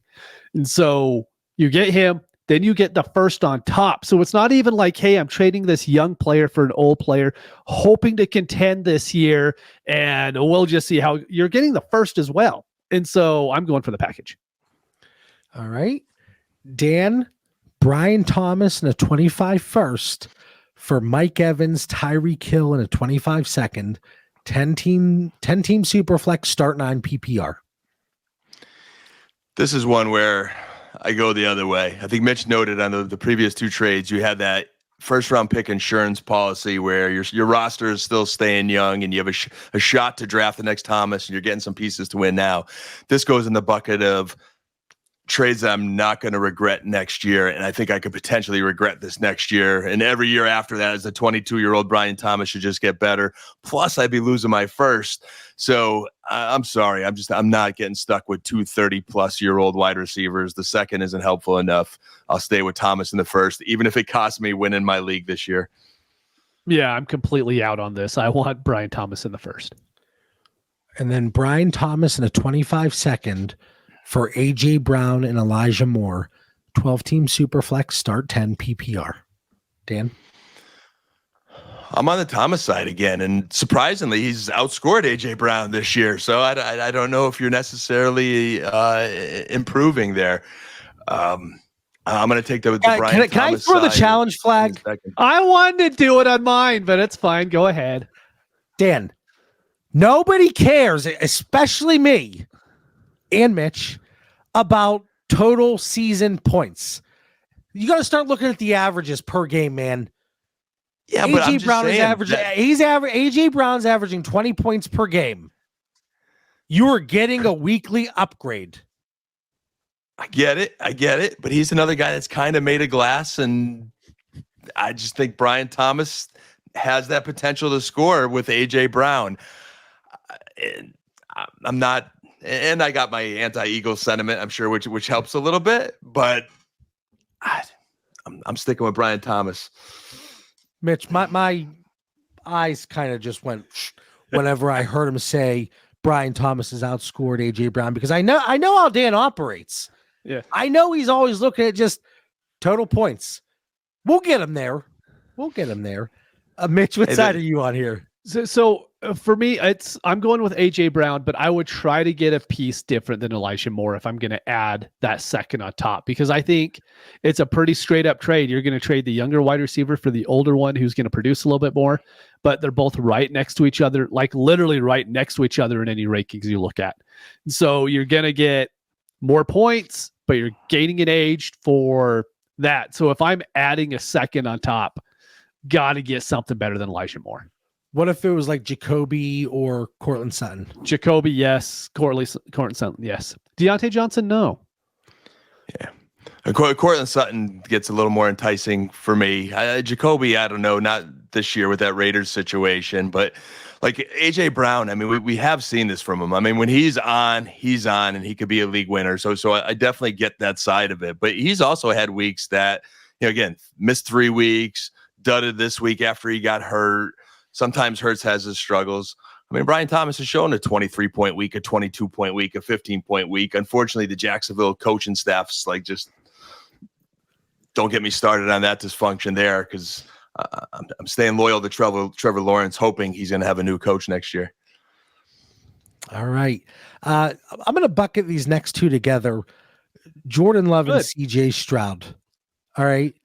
And so you get him, then you get the first on top. So it's not even like, hey, I'm trading this young player for an old player, hoping to contend this year, and we'll just see how you're getting the first as well. And so I'm going for the package. All right. Dan, Brian Thomas and a 25 first for Mike Evans, Tyreek Hill, and a 25 second, 10 team Superflex, start 9 PPR. This is one where I go the other way. I think Mitch noted on the previous two trades, you had that first round pick insurance policy where your roster is still staying young and you have a shot to draft the next Thomas and you're getting some pieces to win now. This goes in the bucket of trades that I'm not going to regret next year, and I think I could potentially regret this next year. And every year after that, as a 22-year-old Brian Thomas should just get better. Plus, I'd be losing my first. So I'm sorry. I'm not getting stuck with 2 30-plus-year-old wide receivers. The second isn't helpful enough. I'll stay with Thomas in the first, even if it costs me winning my league this year. Yeah, I'm completely out on this. I want Brian Thomas in the first. And then Brian Thomas in a 25 second for A.J. Brown and Elijah Moore, 12-team Superflex, start 10 PPR. Dan? I'm on the Thomas side again, and surprisingly, he's outscored A.J. Brown this year, so I don't know if you're necessarily improving there. I'm going to take the Brian Thomas Can I throw the challenge flag? I wanted to do it on mine, but it's fine. Go ahead. Dan, nobody cares, especially me and Mitch, about total season points. You got to start looking at the averages per game, man. Yeah, but AJ Brown is averaging. AJ Brown's averaging 20 points per game. You are getting a weekly upgrade. I get it, but he's another guy that's kind of made of glass, and I just think Brian Thomas has that potential to score with AJ Brown. I'm not. And I got my anti-Eagles sentiment, I'm sure, which helps a little bit, but I'm sticking with Brian Thomas. Mitch, my eyes kind of just went whenever I heard him say Brian Thomas has outscored A.J. Brown, because I know how Dan operates. Yeah, I know he's always looking at just total points. We'll get him there. Mitch, what side are you on here? So for me, I'm going with AJ Brown, but I would try to get a piece different than Elijah Moore if I'm going to add that second on top, because I think it's a pretty straight up trade. You're going to trade the younger wide receiver for the older one who's going to produce a little bit more, but they're both right next to each other, like literally right next to each other in any rankings you look at. So you're going to get more points, but you're gaining an age for that. So if I'm adding a second on top, got to get something better than Elijah Moore. What if it was like Jacoby or Cortland Sutton? Jacoby, yes. Cortland Sutton, yes. Deontay Johnson, no. Yeah. Cortland Sutton gets a little more enticing for me. Jacoby, I don't know, not this year with that Raiders situation, but like AJ Brown, I mean, we have seen this from him. I mean, when he's on, and he could be a league winner. So I definitely get that side of it. But he's also had weeks that, again, missed 3 weeks, dudded this week after he got hurt. Sometimes Hurts has his struggles. I mean, Brian Thomas has shown a 23-point week, a 22-point week, a 15-point week. Unfortunately, the Jacksonville coaching staff's like, just don't get me started on that dysfunction there, because I'm staying loyal to Trevor Lawrence, hoping he's going to have a new coach next year. All right. I'm going to bucket these next two together. Jordan Love and CJ Stroud. All right.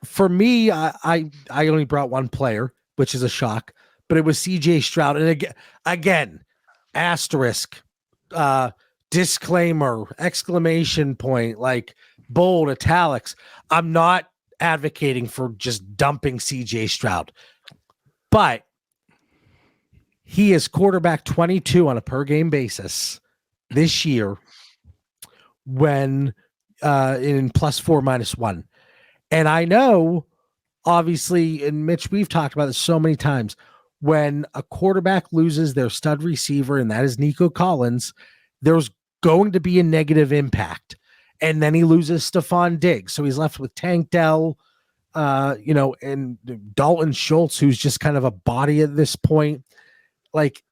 For me, I only brought one player, which is a shock, but it was CJ Stroud. And again, asterisk, disclaimer, exclamation point, like bold, italics. I'm not advocating for just dumping CJ Stroud, but he is quarterback 22 on a per game basis this year when in +4 -1. And I know, obviously, and Mitch, we've talked about this so many times, when a quarterback loses their stud receiver, and that is Nico Collins, there's going to be a negative impact. And then he loses Stephon Diggs. So he's left with Tank Dell, and Dalton Schultz, who's just kind of a body at this point. Like,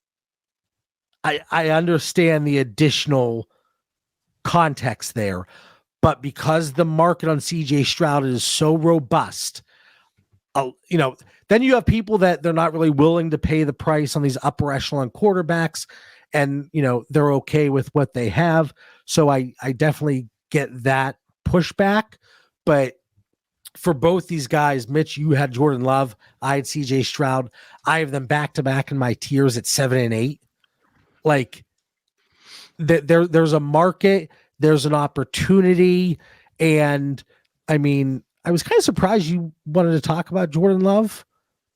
I understand the additional context there, but because the market on CJ Stroud is so robust, then you have people that they're not really willing to pay the price on these upper echelon quarterbacks, and they're okay with what they have. So I definitely get that pushback. But for both these guys, Mitch, you had Jordan Love, I had CJ Stroud. I have them back to back in my tiers at 7 and 8. Like, there's a market, there's an opportunity, and I mean, I was kind of surprised you wanted to talk about Jordan Love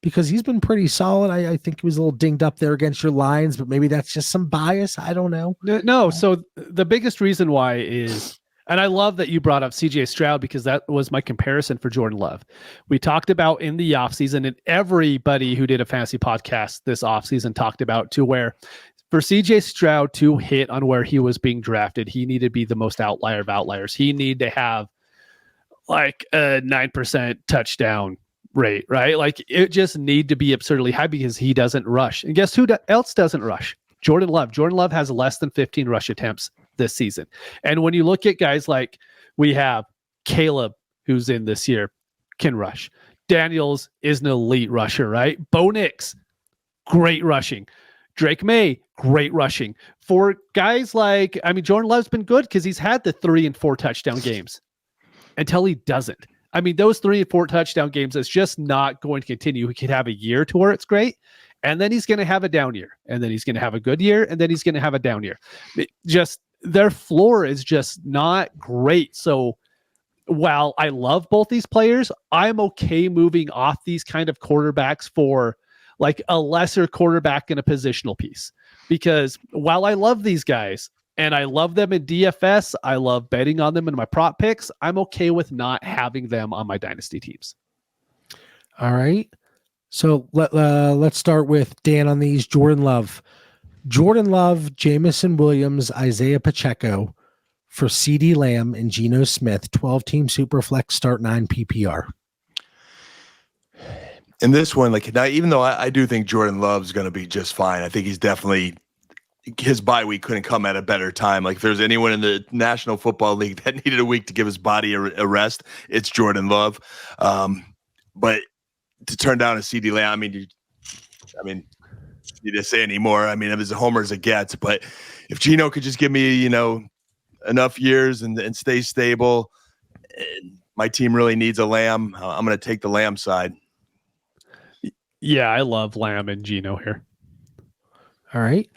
because he's been pretty solid. I think he was a little dinged up there against your Lions, but maybe that's just some bias. I don't know. No, so the biggest reason why is, and I love that you brought up CJ Stroud because that was my comparison for Jordan Love. We talked about in the offseason, and everybody who did a fantasy podcast this offseason talked about, to where for CJ Stroud to hit on where he was being drafted, he needed to be the most outlier of outliers. He needed to have like a 9% touchdown rate, right? Like, it just need to be absurdly high because he doesn't rush. And guess who else doesn't rush? Jordan Love. Jordan Love has less than 15 rush attempts this season. And when you look at guys like, we have Caleb, who's in this year, can rush. Daniels is an elite rusher, right? Bo Nix, great rushing. Drake May, great rushing. For guys like, Jordan Love's been good because he's had the 3 and 4 touchdown games until he doesn't. Those 3 and 4 touchdown games, it's just not going to continue. He could have a year to where it's great, and then he's going to have a down year, and then he's going to have a good year, and then he's going to have a down year. Their floor is just not great. So while I love both these players, I'm okay moving off these kind of quarterbacks for like a lesser quarterback in a positional piece. Because while I love these guys and I love them in DFS, I love betting on them in my prop picks, I'm okay with not having them on my dynasty teams. All right. So let's start with Dan on these. Jordan Love, Jamison Williams, Isaiah Pacheco for CeeDee Lamb and Geno Smith, 12-team Superflex start 9 PPR. In this one, even though I do think Jordan Love's going to be just fine, I think he's definitely, his bye week couldn't come at a better time. Like, if there's anyone in the National Football League that needed a week to give his body a rest, it's Jordan Love. But to turn down a CeeDee Lamb, you to say anymore. It was a homer as it gets. But if Geno could just give me, enough years and stay stable, and my team really needs a Lamb, I'm going to take the Lamb side. Yeah, I love Lamb and Geno here. All right.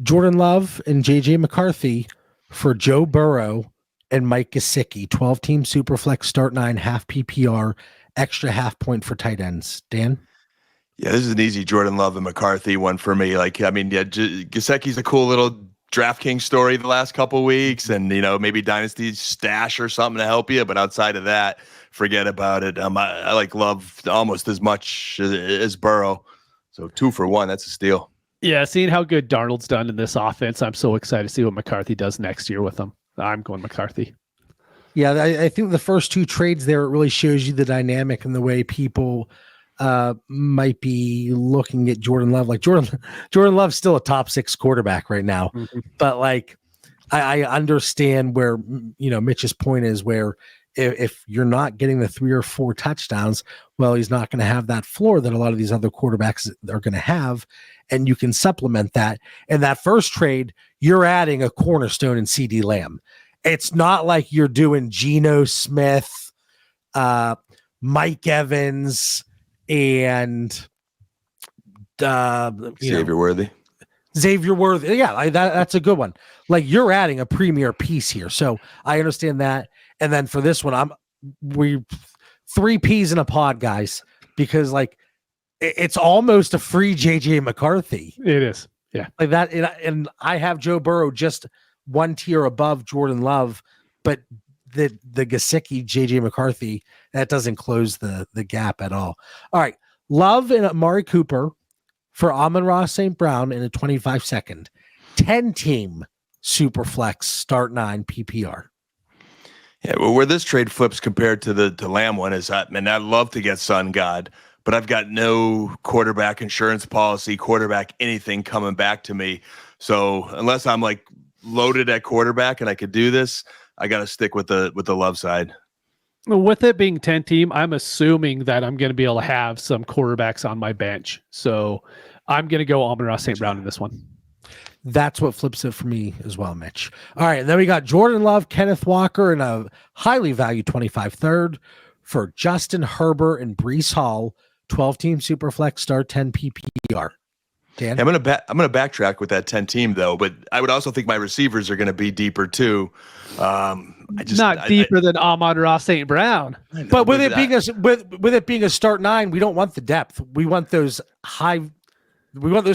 Jordan Love and JJ McCarthy for Joe Burrow and Mike Gesicki, 12-team Superflex start 9 half PPR, extra half point for tight ends. Dan? Yeah, this is an easy Jordan Love and McCarthy one for me. Gesicki's a cool little DraftKings story the last couple of weeks, and maybe Dynasty stash or something to help you. But outside of that, forget about it. I like Love almost as much as Burrow, so 2 for 1. That's a steal. Yeah, seeing how good Darnold's done in this offense, I'm so excited to see what McCarthy does next year with them. I'm going McCarthy. Yeah, I think the first 2 trades there, it really shows you the dynamic and the way people might be looking at Jordan Love. Like Jordan Love's still a top 6 quarterback right now, but I understand where Mitch's point is, where if you're not getting the 3 or 4 touchdowns, well, he's not going to have that floor that a lot of these other quarterbacks are going to have, and you can supplement that. In that first trade, you're adding a cornerstone in CeeDee Lamb. It's not like you're doing Geno Smith, Mike Evans, and Xavier Worthy. Yeah, that's a good one. Like, you're adding a premier piece here. So I understand that. And then for this one, we 3 peas in a pod, guys, because like it's almost a free JJ McCarthy. It is. Yeah. Like that. And I have Joe Burrow just one tier above Jordan Love, but the Gesicki JJ McCarthy, that doesn't close the gap at all. All right. Love and Amari Cooper for Amon-Ra St. Brown in a 25-second 10-team super flex start 9 PPR. Yeah, well, where this trade flips compared to the Lamb one is that, man, I'd love to get Sun God, but I've got no quarterback insurance policy, quarterback anything coming back to me. So unless I'm like loaded at quarterback and I could do this, I got to stick with the Love side. With it being 10-team, I'm assuming that I'm going to be able to have some quarterbacks on my bench. So I'm going to go Amon-Ra St. Brown in this one. That's what flips it for me as well, Mitch. All right, and then we got Jordan Love, Kenneth Walker, and a highly valued 25 third for Justin Herbert and Breece Hall, 12-team Superflex start 10 PPR. Dan? I'm gonna backtrack with that 10 team though, but I would also think my receivers are gonna be deeper too. Not deeper than Amon-Ra St. Brown. But with it being a start 9, we don't want the depth. We want those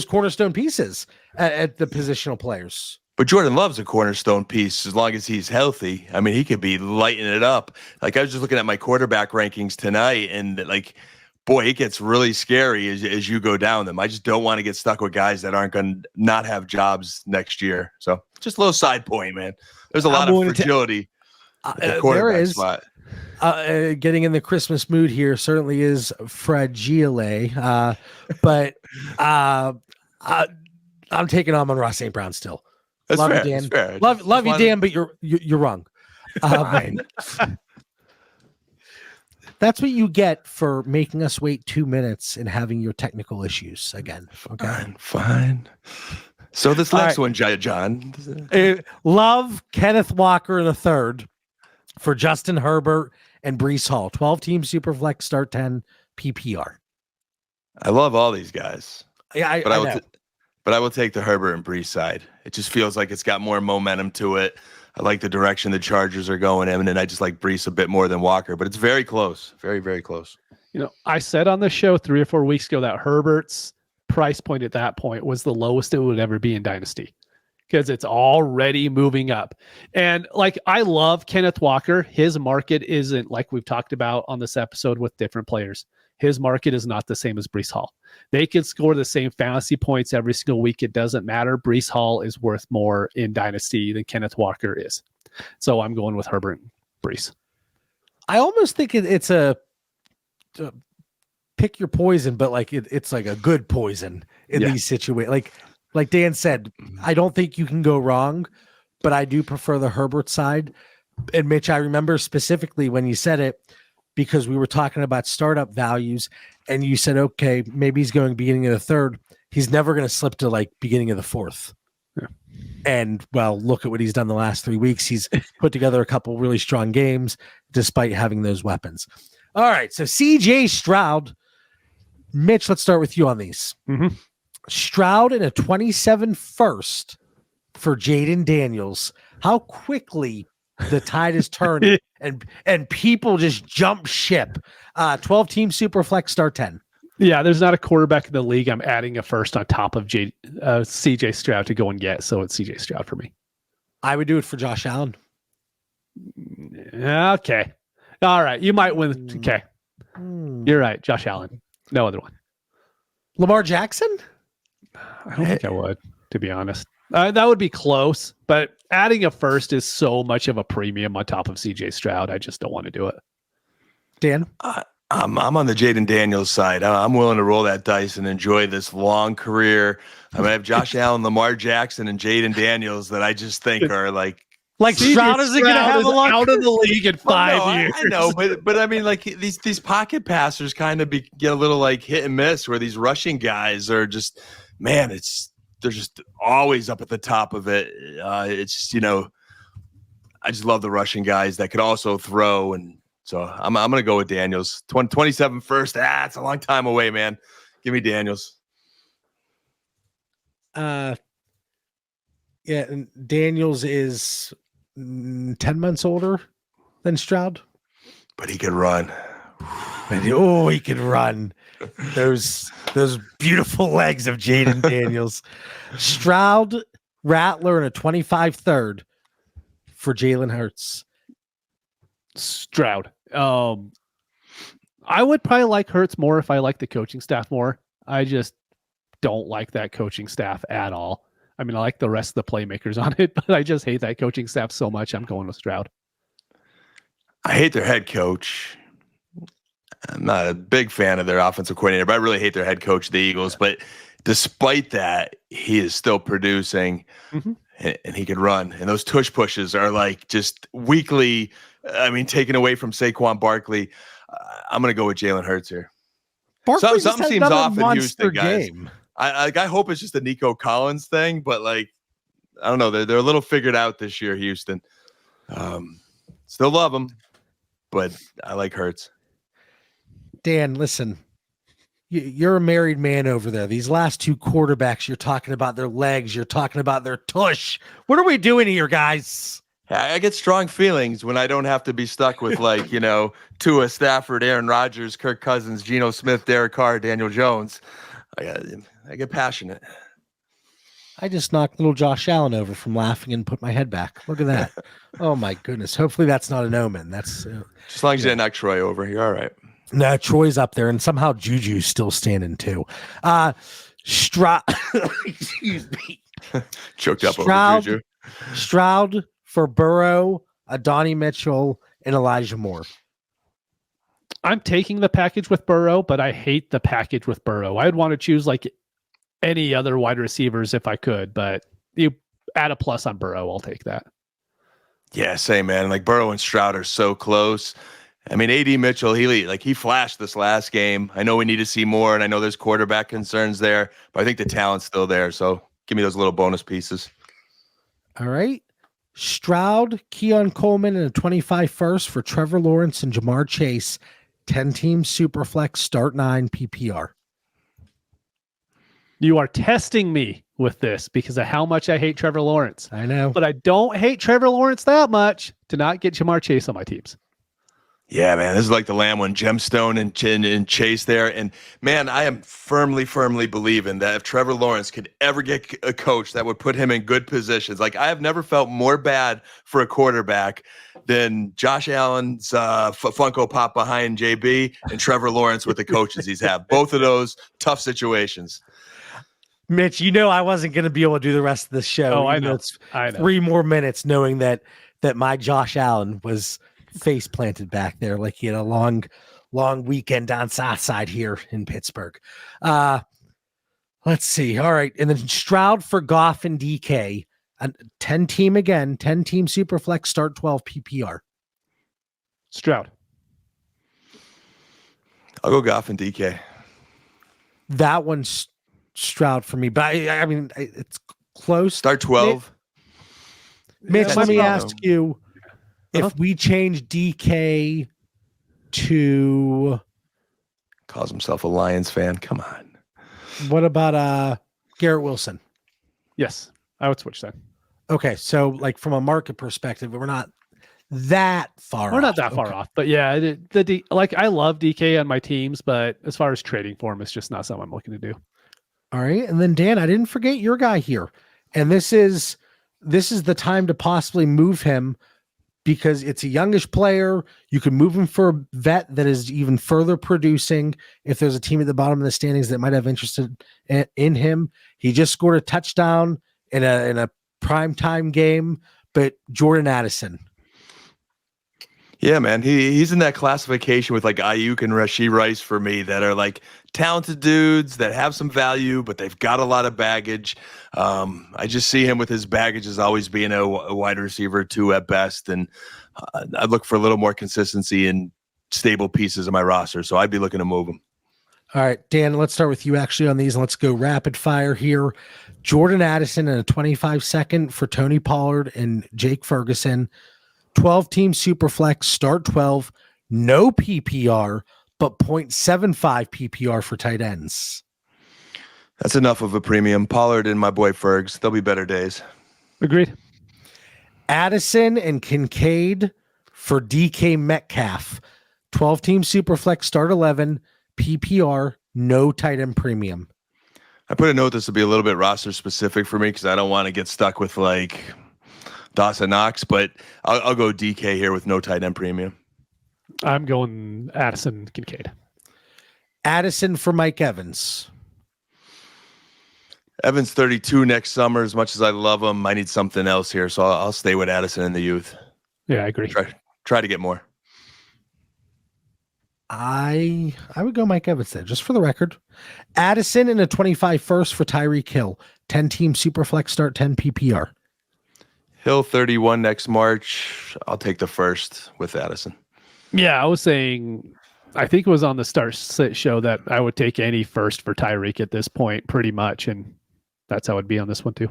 cornerstone pieces at the positional players. But Jordan Love's a cornerstone piece as long as he's healthy. I mean, he could be lighting it up. Like I was just looking at my quarterback rankings tonight, and like, boy, it gets really scary as you go down them. I just don't want to get stuck with guys that aren't going to not have jobs next year. So just a little side point, man. There's a lot of fragility at the quarterback spot. Getting in the Christmas mood here certainly is fragile, but I'm taking Amon-Ra St. Brown still. That's love fair. You, Dan. Fair. Love you, Dan, but you're wrong. That's what you get for making us wait 2 minutes and having your technical issues again. Okay, fine. So this next one, John. Love Kenneth Walker in the third for Justin Herbert and Breece Hall. 12-team Superflex start 10 PPR. I love all these guys. Yeah, but I will take the Herbert and Breece side. It just feels like it's got more momentum to it. I like the direction the Chargers are going in, and I just like Breece a bit more than Walker, but it's very close. Very, very close. You know, I said on the show 3 or 4 weeks ago that Herbert's price point at that point was the lowest it would ever be in Dynasty because it's already moving up. And like, I love Kenneth Walker. His market isn't like we've talked about on this episode with different players. His market is not the same as Breece Hall. They can score the same fantasy points every single week. It doesn't matter. Breece Hall is worth more in Dynasty than Kenneth Walker is. So I'm going with Herbert and Breece. I almost think it's a pick your poison, but like it's like a good poison in these situations. Like Dan said, I don't think you can go wrong, but I do prefer the Herbert side. And Mitch, I remember specifically when you said it, because we were talking about startup values and you said, okay, maybe he's going beginning of the third. He's never going to slip to like beginning of the fourth. Yeah. And well, look at what he's done the last 3 weeks. He's put together a couple really strong games despite having those weapons. All right. So CJ Stroud, Mitch, let's start with you on these. Mm-hmm. Stroud in a 27 first for Jaden Daniels. How quickly the tide is turning and people just jump ship. 12-team Superflex start 10. Yeah, there's not a quarterback in the league I'm adding a first on top of CJ Stroud to go and get. So it's CJ Stroud for me. I would do it for Josh Allen. Okay. All right. You might win. Okay. You're right. Josh Allen. No other one. Lamar Jackson? I don't think I would, to be honest. That would be close, but adding a first is so much of a premium on top of CJ Stroud. I just don't want to do it. Dan? I'm on the Jaden Daniels side. I'm willing to roll that dice and enjoy this long career. I have Josh Allen, Lamar Jackson, and Jaden Daniels that I just think are like Stroud isn't going to have a long out of the league in 5 years. I know, but I mean, like these pocket passers kind of get a little like hit and miss, where these rushing guys are just, man, they're just always up at the top of it. It's I just love the rushing guys that could also throw, and so I'm gonna go with Daniels. 27 first. It's a long time away, man. Give me Daniels. Yeah, and Daniels is 10 months older than Stroud. But he could run. He could run. Those beautiful legs of Jaden Daniels. Stroud, Rattler, and a 25 third for Jalen Hurts. Stroud. I would probably like Hurts more if I like the coaching staff more. I just don't like that coaching staff at all. I mean, I like the rest of the playmakers on it, but I just hate that coaching staff so much. I'm going with Stroud. I hate their head coach. I'm not a big fan of their offensive coordinator, but I really hate their head coach, the Eagles. But despite that, he is still producing, and he can run. And those tush pushes are like just weekly. I mean, taken away from Saquon Barkley. I'm going to go with Jalen Hurts here. Something seems off in Houston, guys. I hope it's just a Nico Collins thing, but like, I don't know. They're a little figured out this year, Houston. Still love them, but I like Hurts. Dan, listen, you're a married man over there. These last two quarterbacks, you're talking about their legs. You're talking about their tush. What are we doing here, guys? I get strong feelings when I don't have to be stuck with Tua, Stafford, Aaron Rodgers, Kirk Cousins, Geno Smith, Derek Carr, Daniel Jones. I get passionate. I just knocked little Josh Allen over from laughing and put my head back. Look at that. Oh, my goodness. Hopefully that's not an omen. That's just as long as you didn't knock Troy over, you're all right. No, Troy's up there, and somehow Juju's still standing too. Stroud, excuse me. Choked up over Juju. Stroud for Burrow, Adonai Mitchell, and Elijah Moore. I'm taking the package with Burrow, but I hate the package with Burrow. I'd want to choose like any other wide receivers if I could, but you add a plus on Burrow, I'll take that. Yeah, same, man. Like Burrow and Stroud are so close. I mean, AD Mitchell, he flashed this last game. I know we need to see more, and I know there's quarterback concerns there, but I think the talent's still there. So give me those little bonus pieces. All right. Stroud, Keon Coleman, and a 25 first for Trevor Lawrence and Jamar Chase. 10-team Superflex, start 9 PPR. You are testing me with this because of how much I hate Trevor Lawrence. I know. But I don't hate Trevor Lawrence that much to not get Jamar Chase on my teams. Yeah, man, this is like the Lamb one, Gemstone and Chase there. And man, I am firmly believing that if Trevor Lawrence could ever get a coach that would put him in good positions, like I have never felt more bad for a quarterback than Josh Allen's Funko Pop behind JB and Trevor Lawrence with the coaches he's had. Both of those tough situations. Mitch, I wasn't going to be able to do the rest of the show. Oh, I know. It's 3 more minutes knowing that my Josh Allen was face planted back there like he had a long weekend down south side here in Pittsburgh. Let's see. All right. And then Stroud for Goff and DK. 10-team again, 10-team Superflex, start 12 PPR. Stroud. I'll go Goff and DK. That one's Stroud for me, but I mean, it's close. Start 12. Mitch, let me ask you, if we change DK to... Calls himself a Lions fan. Come on. What about Garrett Wilson? Yes, I would switch that. Okay, so like from a market perspective, we're not that far off. We're not that far off, but yeah, I love DK on my teams, but as far as trading for him, it's just not something I'm looking to do. All right, and then Dan, I didn't forget your guy here, and this is the time to possibly move him because it's a youngish player. You can move him for a vet that is even further producing. If there's a team at the bottom of the standings that might have interest in him, he just scored a touchdown in a primetime game, but Jordan Addison. Yeah, man, he's in that classification with like Ayuk and Rashee Rice for me that are like talented dudes that have some value, but they've got a lot of baggage. I just see him with his baggage as always being a wide receiver 2 at best, and I look for a little more consistency and stable pieces of my roster, so I'd be looking to move him. All right, Dan, let's start with you actually on these. Let's go rapid fire here. Jordan Addison and a 25-second for Tony Pollard and Jake Ferguson. 12-team Superflex, start 12, no PPR, but 0.75 PPR for tight ends. That's enough of a premium. Pollard and my boy Fergs, there'll be better days. Agreed. Addison and Kincaid for DK Metcalf. 12-team Superflex, start 11, PPR, no tight end premium. I put a note this will be a little bit roster specific for me because I don't want to get stuck with like Dawson Knox, but I'll go DK here with no tight end premium. I'm going Addison Kincaid. Addison for Mike Evans. Evans 32 next summer. As much as I love him, I need something else here, so I'll stay with Addison in the youth. Yeah, I agree. Try to get more. I would go Mike Evans there, just for the record. Addison in a 25 first for Tyreek Hill. 10-team Superflex, start 10 PPR. Hill 31 next March. I'll take the first with Addison. Yeah, I was saying, I think it was on the Start Sit show that I would take any first for Tyreek at this point, pretty much, and that's how it'd be on this one too.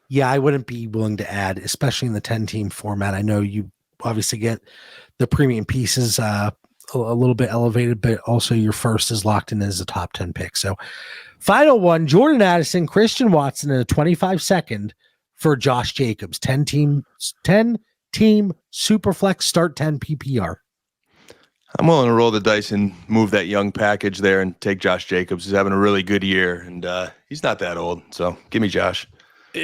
Yeah, I wouldn't be willing to add, especially in the 10-team format. I know you obviously get the premium pieces a little bit elevated, but also your first is locked in as a top 10 pick. So final one, Jordan Addison, Christian Watson in a 25 second for Josh Jacobs. 10-team Superflex, start 10 PPR. I'm willing to roll the dice and move that young package there and take Josh Jacobs. He's having a really good year, and he's not that old. So give me Josh.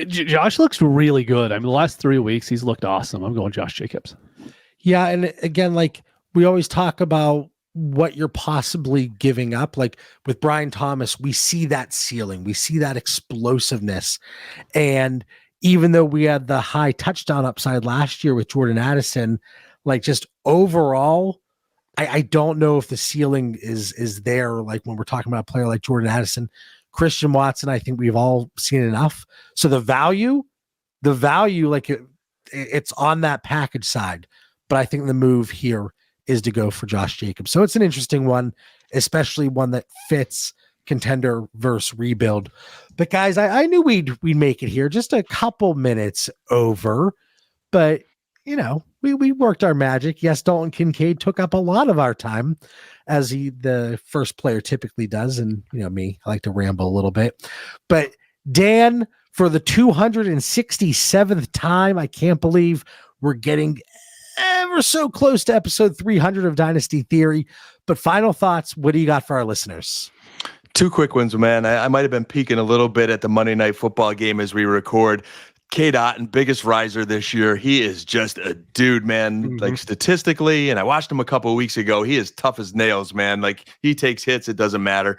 Josh looks really good. I mean, the last 3 weeks, he's looked awesome. I'm going Josh Jacobs. Yeah, and again, like we always talk about what you're possibly giving up. Like with Brian Thomas, we see that ceiling. We see that explosiveness. And even though we had the high touchdown upside last year with Jordan Addison, like just overall, I don't know if the ceiling is there. Like when we're talking about a player like Jordan Addison, Christian Watson, I think we've all seen enough. So the value, like it's on that package side. But I think the move here is to go for Josh Jacobs. So it's an interesting one, especially one that fits contender versus rebuild. But guys, I knew we'd make it here, just a couple minutes over, but you know, we worked our magic. Yes, Dalton Kincaid took up a lot of our time, as the first player typically does. And you know me, I like to ramble a little bit. But Dan, for the 267th time, I can't believe we're getting ever so close to episode 300 of Dynasty Theory. But final thoughts, what do you got for our listeners? Two quick ones, man. I might have been peeking a little bit at the Monday Night Football game as we record. Cade Otton, biggest riser this year. He is just a dude, man. Mm-hmm. Like statistically, and I watched him a couple of weeks ago. He is tough as nails, man. Like he takes hits, it doesn't matter.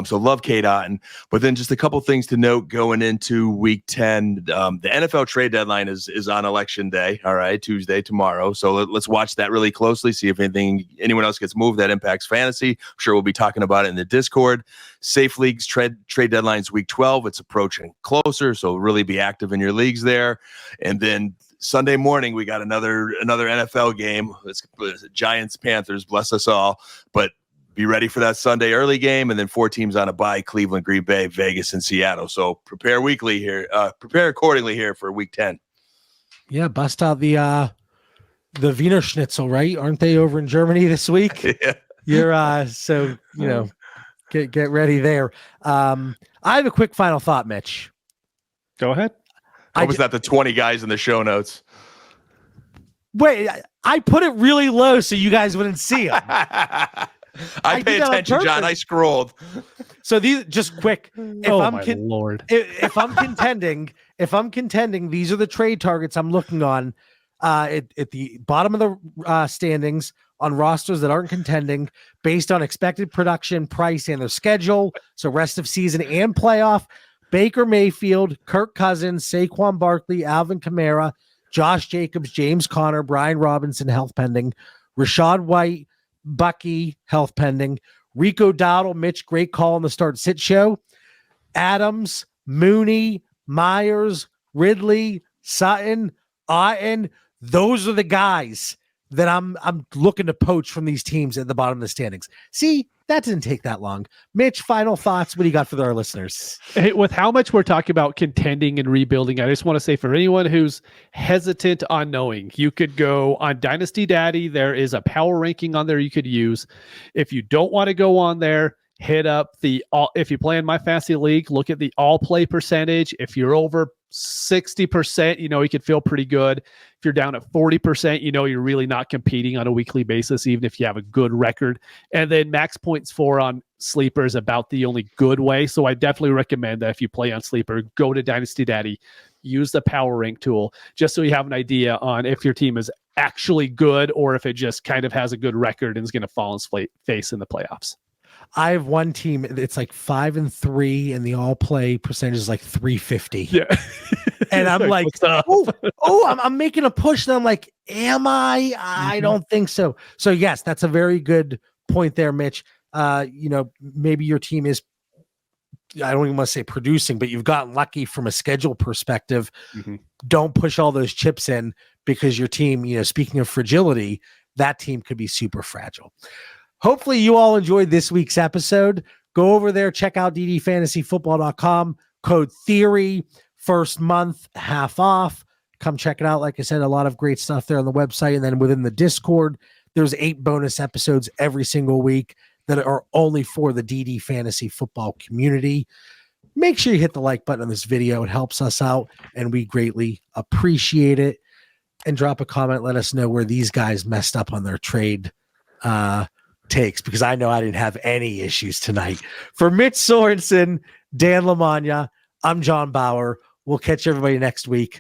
So love Cade Otton. But then just a couple things to note going into Week 10. The NFL trade deadline is on Election Day. All right, Tuesday, tomorrow. So let's watch that really closely. See if anyone else gets moved that impacts fantasy. I'm sure we'll be talking about it in the Discord. Safe Leagues trade deadlines Week 12. It's approaching closer, so really be active in your leagues there. And then Sunday morning, we got another NFL game. It's Giants, Panthers, bless us all. But be ready for that Sunday early game, and then 4 teams on a bye: Cleveland, Green Bay, Vegas, and Seattle. So prepare accordingly here for Week 10. Yeah, bust out the Wiener Schnitzel, right? Aren't they over in Germany this week? Yeah. You're so you know. Get ready there. I have a quick final thought, Mitch. Go ahead. I was not the 20 guys in the show notes. Wait, I put it really low so you guys wouldn't see them. I pay attention, John. I scrolled. So these just quick. Lord. If I'm contending, these are the trade targets I'm looking on at the bottom of the standings on rosters that aren't contending based on expected production, price, and their schedule. So rest of season and playoff. Baker Mayfield, Kirk Cousins, Saquon Barkley, Alvin Kamara, Josh Jacobs, James Conner, Brian Robinson, health pending. Rashad White, Bucky, health pending. Rico Dowdle, Mitch, great call on the start sit show. Adams, Mooney, Myers, Ridley, Sutton, Otten. Those are the guys that I'm looking to poach from these teams at the bottom of the standings. See, that didn't take that long. Mitch, final thoughts. What do you got for our listeners? Hey, with how much we're talking about contending and rebuilding, I just want to say for anyone who's hesitant on knowing, you could go on Dynasty Daddy. There is a power ranking on there you could use. If you don't want to go on there, hit up if you play in my fantasy league, look at the all play percentage. If you're over 60%, you could feel pretty good. If you're down at 40%, you're really not competing on a weekly basis, even if you have a good record. And then max points for on Sleeper is about the only good way. So I definitely recommend that if you play on Sleeper, go to Dynasty Daddy, use the power rank tool, just so you have an idea on if your team is actually good or if it just kind of has a good record and is going to fall on face in the playoffs. I have one team. It's like 5-3, and the all play percentage is like 350. Yeah. And I'm like, I'm making a push. And I'm like, am I? I don't think so. So yes, that's a very good point there, Mitch. Maybe your team is, I don't even want to say producing, but you've gotten lucky from a schedule perspective. Don't push all those chips in, because your team, speaking of fragility, that team could be super fragile. Hopefully you all enjoyed this week's episode. Go over there, check out ddfantasyfootball.com, code theory, first month, half off. Come check it out. Like I said, a lot of great stuff there on the website. And then within the Discord, there's 8 bonus episodes every single week that are only for the DD Fantasy Football community. Make sure you hit the like button on this video. It helps us out, and we greatly appreciate it. And drop a comment. Let us know where these guys messed up on their trade takes, because I know I didn't have any issues tonight. For Mitch Sorensen, Dan Lamagna, I'm John Bauer. We'll catch everybody next week.